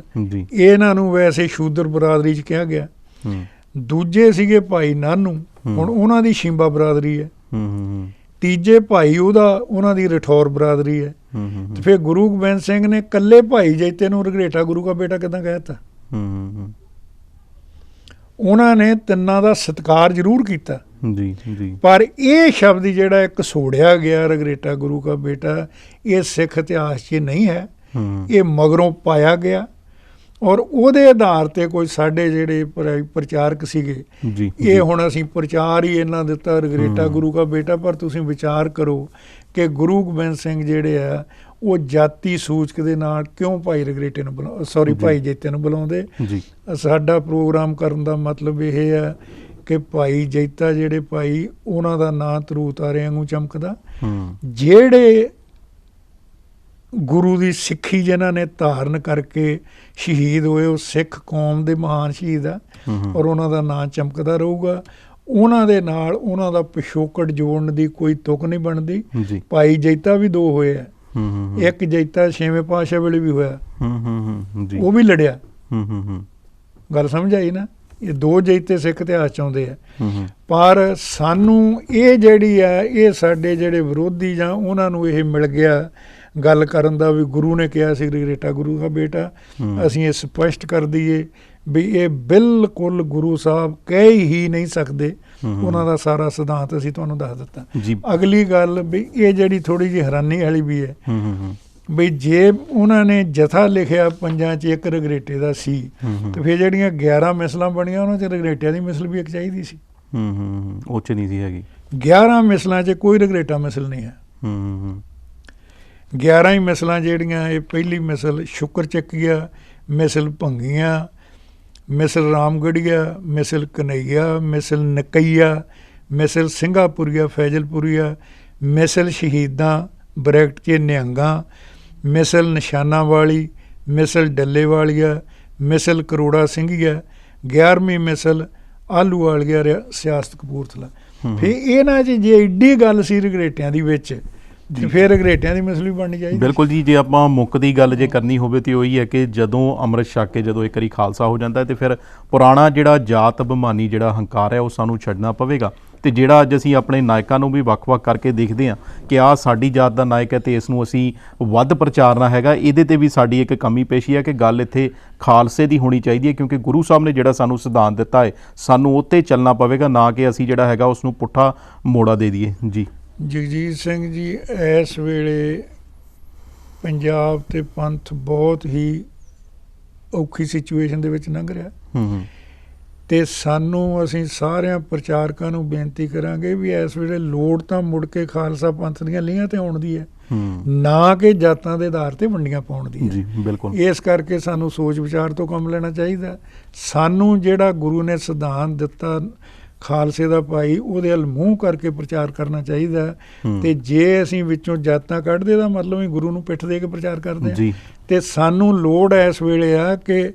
ਇਹਨਾਂ ਨੂੰ ਵੈਸੇ ਸ਼ੂਦਰ ਬਰਾਦਰੀ 'ਚ ਕਿਹਾ ਗਿਆ। ਦੂਜੇ ਸੀਗੇ ਭਾਈ ਨਾਨੂ, ਹੁਣ ਉਹਨਾਂ ਦੀ ਸ਼ਿੰਬਾ ਬਰਾਦਰੀ ਹੈ। ਤੀਜੇ ਭਾਈ ਉਹਨਾਂ ਦੀ ਰਠੌਰ ਬਰਾਦਰੀ ਹੈ। ਤੇ ਫਿਰ ਗੁਰੂ ਗੋਬਿੰਦ ਸਿੰਘ ਨੇ ਇਕੱਲੇ ਭਾਈ ਜੈਤੇ ਨੂੰ ਰਗਰੇਟਾ ਗੁਰੂ ਦਾ ਬੇਟਾ ਕਿੱਦਾਂ ਕਹਿ ਦਿੱਤਾ? ਉਹਨਾਂ ਨੇ ਤਿੰਨਾਂ ਦਾ ਸਤਿਕਾਰ ਜ਼ਰੂਰ ਕੀਤਾ ਜੀ ਜੀ, ਪਰ ਇਹ ਸ਼ਬਦ ਜਿਹੜਾ ਇੱਕ ਸੋੜਿਆ ਗਿਆ ਰਗਰੇਟਾ ਗੁਰੂ ਦਾ ਬੇਟਾ, ਇਹ ਸਿੱਖ ਇਤਿਹਾਸ 'ਚ ਨਹੀਂ ਹੈ। ਇਹ ਮਗਰੋਂ ਪਾਇਆ ਗਿਆ ਔਰ ਉਹਦੇ ਆਧਾਰ ਤੇ ਕੋਈ ਸਾਡੇ ਜਿਹੜੇ ਪ੍ਰਚਾਰਕ ਸੀਗੇ, ਇਹ ਹੁਣ ਅਸੀਂ ਪ੍ਰਚਾਰ ਹੀ ਇਹਨਾਂ ਦਿੱਤਾ ਰਗਰੇਟਾ ਗੁਰੂ ਦਾ ਬੇਟਾ। ਪਰ ਤੁਸੀਂ ਵਿਚਾਰ ਕਰੋ ਕਿ ਗੁਰੂ ਗੋਬਿੰਦ ਸਿੰਘ ਜਿਹੜੇ ਆ ਉਹ ਜਾਤੀ ਸੂਚਕ ਦੇ ਨਾਲ ਕਿਉਂ ਭਾਈ ਰਗਰੇਟੇ ਨੂੰ ਭਾਈ ਜੈਤੇ ਨੂੰ ਬੁਲਾਉਂਦੇ? ਸਾਡਾ ਪ੍ਰੋਗਰਾਮ ਕਰਨ ਦਾ ਮਤਲਬ ਇਹ ਹੈ ਕਿ ਭਾਈ ਜੈਤਾ ਜਿਹੜੇ ਭਾਈ, ਉਹਨਾਂ ਦਾ ਨਾਂ ਧਰੂ ਤਾਰਿਆਂ ਵਾਂਗੂ ਚਮਕਦਾ। ਜਿਹੜੇ ਗੁਰੂ ਦੀ ਸਿੱਖੀ ਜਿਨ੍ਹਾਂ ਨੇ ਧਾਰਨ ਕਰਕੇ ਸ਼ਹੀਦ ਹੋਏ, ਉਹ ਸਿੱਖ ਕੌਮ ਦੇ ਮਹਾਨ ਸ਼ਹੀਦ ਆ ਔਰ ਉਹਨਾਂ ਦਾ ਨਾਂ ਚਮਕਦਾ ਰਹੂਗਾ। ਉਹਨਾਂ ਦੇ ਨਾਲ ਉਹਨਾਂ ਦਾ ਪਿਛੋਕੜ ਜੋੜਨ ਦੀ ਕੋਈ ਤੁਕ ਨਹੀਂ ਬਣਦੀ। ਭਾਈ ਜੈਤਾ ਵੀ 2 ਹੋਏ ਆ, ਇੱਕ ਜੈਤਾ 6ਵੇਂ ਪਾਤਸ਼ਾਹ ਵੇਲੇ ਵੀ ਹੋਇਆ, ਉਹ ਵੀ ਲੜਿਆ। ਗੱਲ ਸਮਝ ਆਈ ਨਾ? ਇਹ 2 ਜੈਤੇ ਸਿੱਖ ਇਤਿਹਾਸ 'ਚ ਆਉਂਦੇ ਆ। ਪਰ ਸਾਨੂੰ ਇਹ ਜਿਹੜੀ ਆ, ਇਹ ਸਾਡੇ ਜਿਹੜੇ ਵਿਰੋਧੀ ਜਾਂ ਉਹਨਾਂ ਨੂੰ ਇਹ ਮਿਲ ਗਿਆ ਗੱਲ ਕਰਨ ਦਾ ਵੀ ਗੁਰੂ ਨੇ ਕਿਹਾ ਸੀ ਰਗਰੇਟਾ ਗੁਰੂ ਦਾ ਬੇਟਾ। ਅਸੀਂ ਇਹ ਸਪਸ਼ਟ ਕਰ ਦਈਏ ਵੀ ਇਹ ਬਿਲਕੁਲ ਗੁਰੂ ਸਾਹਿਬ ਕਹਿ ਹੀ ਨਹੀਂ ਸਕਦੇ। ਉਹਨਾਂ ਦਾ ਸਾਰਾ ਸਿਧਾਂਤ ਅਸੀਂ ਤੁਹਾਨੂੰ ਦੱਸ ਦਿੱਤਾ। ਅਗਲੀ ਗੱਲ ਵੀ ਇਹ ਜਿਹੜੀ ਥੋੜ੍ਹੀ ਜਿਹੀ ਹੈਰਾਨੀ ਵਾਲੀ ਵੀ ਹੈ ਵੀ ਜੇ ਉਹਨਾਂ ਨੇ ਜਥਾ ਲਿਖਿਆ 5 'ਚ ਇੱਕ ਰਗਰੇਟੇ ਦਾ ਸੀ, ਤੇ ਫਿਰ ਜਿਹੜੀਆਂ 11 ਮਿਸਲਾਂ ਬਣੀਆਂ ਉਹਨਾਂ 'ਚ ਰਗਰੇਟਿਆਂ ਦੀ ਮਿਸਲ ਵੀ ਇੱਕ ਚਾਹੀਦੀ ਸੀ। ਉਹ 'ਚ ਨਹੀਂ ਸੀ ਹੈਗੀ। 11 ਮਿਸਲਾਂ 'ਚ ਕੋਈ ਰਗਰੇਟਾ ਮਿਸਲ ਨਹੀਂ ਹੈ। 11 ਹੀ ਮਿਸਲਾਂ ਜਿਹੜੀਆਂ, ਇਹ ਪਹਿਲੀ ਮਿਸਲ ਸ਼ੁਕਰ ਚੱਕੀਆ, ਮਿਸਲ ਭੰਗੀਆਂ, ਮਿਸਲ ਰਾਮਗੜੀਆ, ਮਿਸਲ ਕਨਈਆ, ਮਿਸਲ ਨਕਈਆ, ਮਿਸਲ ਸਿੰਘਾਪੁਰੀਆ ਫੈਜ਼ਲਪੁਰੀਆ, ਮਿਸਲ ਸ਼ਹੀਦਾਂ ਬ੍ਰੈਕਟ 'ਚ ਨਿਹੰਗਾਂ, ਮਿਸਲ ਨਿਸ਼ਾਨਾ ਵਾਲੀ, ਮਿਸਲ ਡੱਲੇ ਵਾਲੀਆ, ਮਿਸਲ ਕਰੋੜਾ ਸਿੰਘੀਆ, 11ਵੀਂ ਮਿਸਲ ਆਲੂ ਵਾਲੀਆ ਸਿਆਸਤ ਕਪੂਰਥਲਾ। ਫਿਰ ਇਹਨਾਂ 'ਚ ਜੇ ਐਡੀ ਗੱਲ ਸੀ ਰਗਰੇਟਿਆਂ ਦੀ ਵਿੱਚ, ਤੇ ਫਿਰ ਰਗਰੇਟਿਆਂ ਦੀ ਮਸਲੀ ਬਣਨੀ ਚਾਹੀਦੀ। ਬਿਲਕੁਲ ਜੀ, ਜੇ ਆਪਾਂ ਮੁੱਖ ਦੀ ਗੱਲ ਜੇ ਕਰਨੀ ਹੋਵੇ ਤਾਂ ਉਹੀ ਹੈ ਕਿ ਜਦੋਂ ਅੰਮ੍ਰਿਤ ਛਕ ਕੇ ਜਦੋਂ ਇੱਕ ਵਾਰੀ ਖਾਲਸਾ ਹੋ ਜਾਂਦਾ ਤੇ ਫਿਰ ਪੁਰਾਣਾ ਜਿਹੜਾ ਜਾਤ ਅਭਿਮਾਨੀ ਜਿਹੜਾ ਹੰਕਾਰ ਹੈ ਉਹ ਸਾਨੂੰ ਛੱਡਣਾ ਪਵੇਗਾ। ਤੇ ਜਿਹੜਾ ਅੱਜ ਅਸੀਂ ਆਪਣੇ ਨਾਇਕਾਂ ਨੂੰ ਵੀ ਵੱਖ-ਵੱਖ ਕਰਕੇ ਦੇਖਦੇ ਹਾਂ ਕਿ ਆਹ ਸਾਡੀ ਜਾਤ ਦਾ ਨਾਇਕ ਹੈ ਤੇ ਇਸ ਨੂੰ ਅਸੀਂ ਵੱਧ ਪ੍ਰਚਾਰਨਾ ਹੈਗਾ, ਇਹਦੇ ਤੇ ਵੀ ਸਾਡੀ ਇੱਕ ਕਮੀ ਪੇਸ਼ੀ ਹੈ ਕਿ ਗੱਲ ਇੱਥੇ ਖਾਲਸੇ ਦੀ ਹੋਣੀ ਚਾਹੀਦੀ ਹੈ, ਕਿਉਂਕਿ ਗੁਰੂ ਸਾਹਿਬ ਨੇ ਜਿਹੜਾ ਸਾਨੂੰ ਸਿਧਾਂਤ ਦਿੱਤਾ ਹੈ ਸਾਨੂੰ ਉਹ 'ਤੇ ਚੱਲਣਾ ਪਵੇਗਾ, ਨਾ ਕਿ ਅਸੀਂ ਜਿਹੜਾ ਹੈਗਾ ਉਸ ਨੂੰ ਪੁੱਠਾ ਮੋੜਾ ਦੇ ਦਈਏ। ਜੀ ਜਗਜੀਤ ਸਿੰਘ ਜੀ, ਇਸ ਵੇਲੇ ਪੰਜਾਬ ਤੇ ਪੰਥ ਬਹੁਤ ਹੀ ਔਖੀ ਸਿਚੁਏਸ਼ਨ ਦੇ ਵਿੱਚ ਲੰਘ ਰਿਹਾ, ਤੇ ਸਾਨੂੰ ਅਸੀਂ ਸਾਰਿਆਂ ਪ੍ਰਚਾਰਕਾਂ ਨੂੰ ਬੇਨਤੀ ਕਰਾਂਗੇ ਵੀ ਇਸ ਵੇਲੇ ਲੋੜ ਤਾਂ ਮੁੜ ਕੇ ਖਾਲਸਾ ਪੰਥ ਦੀਆਂ ਲੀਹਾਂ ਤੇ ਆਉਣ ਦੀ ਹੈ, ਨਾ ਕਿ ਜਾਤਾਂ ਦੇ ਆਧਾਰ ਤੇ ਵੰਡੀਆਂ ਪਾਉਣ ਦੀ ਹੈ। ਜੀ ਬਿਲਕੁਲ। ਇਸ ਕਰਕੇ ਸਾਨੂੰ ਸੋਚ ਵਿਚਾਰ ਤੋਂ ਕੰਮ ਲੈਣਾ ਚਾਹੀਦਾ। ਸਾਨੂੰ ਜਿਹੜਾ ਗੁਰੂ ਨੇ ਸਿਧਾਂਤ ਦਿੱਤਾ ਖਾਲਸੇ ਦਾ ਭਾਈ, ਉਹਦੇ ਵੱਲ ਮੂੰਹ ਕਰਕੇ ਪ੍ਰਚਾਰ ਕਰਨਾ ਚਾਹੀਦਾ। ਤੇ ਜੇ ਅਸੀਂ ਵਿੱਚੋਂ ਜਾਤਾਂ ਕੱਢਦੇ ਦਾ ਮਤਲਬ ਹੀ ਗੁਰੂ ਨੂੰ ਪਿੱਠ ਦੇ ਕੇ ਪ੍ਰਚਾਰ ਕਰਦੇ ਹਾਂ। ਤੇ ਸਾਨੂੰ ਲੋੜ ਇਸ ਵੇਲੇ ਆ ਕਿ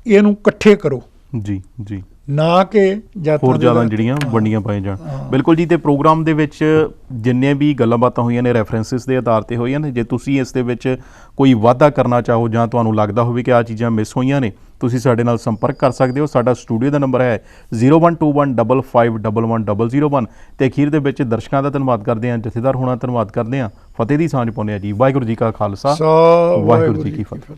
ਇਹਨੂੰ ਇਕੱਠੇ ਕਰੋ, ਜੀ ਜੀ, ਨਾ ਕਿ ਹੋਰ ਜ਼ਿਆਦਾ ਜਿਹੜੀਆਂ ਵੰਡੀਆਂ ਪਾਈਆਂ ਜਾਣ। ਬਿਲਕੁਲ ਜੀ। ਤੇ ਪ੍ਰੋਗਰਾਮ ਦੇ ਵਿੱਚ ਜਿੰਨੇ ਵੀ ਗੱਲਾਂ ਬਾਤਾਂ ਹੋਈਆਂ ਨੇ ਰੈਫਰੈਂਸਿਸ ਦੇ ਆਧਾਰ ਤੇ ਹੋਈਆਂ ਨੇ। ਜੇ ਤੁਸੀਂ ਇਸ ਦੇ ਵਿੱਚ ਕੋਈ ਵਾਧਾ ਕਰਨਾ ਚਾਹੋ ਜਾਂ ਤੁਹਾਨੂੰ ਲੱਗਦਾ ਹੋਵੇ ਕਿ ਆਹ ਚੀਜ਼ਾਂ ਮਿਸ ਹੋਈਆਂ ਨੇ, ਤੁਸੀਂ ਸਾਡੇ ਨਾਲ ਸੰਪਰਕ ਕਰ ਸਕਦੇ ਹੋ। ਸਾਡਾ ਸਟੂਡੀਓ ਦਾ ਨੰਬਰ ਹੈ 0121551101 ਤੇ ਅਖੀਰ ਦੇ ਵਿੱਚ ਦਰਸ਼ਕਾਂ ਦਾ ਧੰਨਵਾਦ ਕਰਦੇ ਹਾਂ, ਜਥੇਦਾਰ ਹੋਣਾ ਧੰਨਵਾਦ ਕਰਦੇ ਹਾਂ, ਫਤਿਹ ਦੀ ਸਾਂਝ ਪਾਉਂਦੇ ਹਾਂ ਜੀ। ਵਾਹਿਗੁਰੂ ਜੀ ਕਾ ਖਾਲਸਾ, ਵਾਹਿਗੁਰੂ ਜੀ ਕੀ ਫਤਿਹ।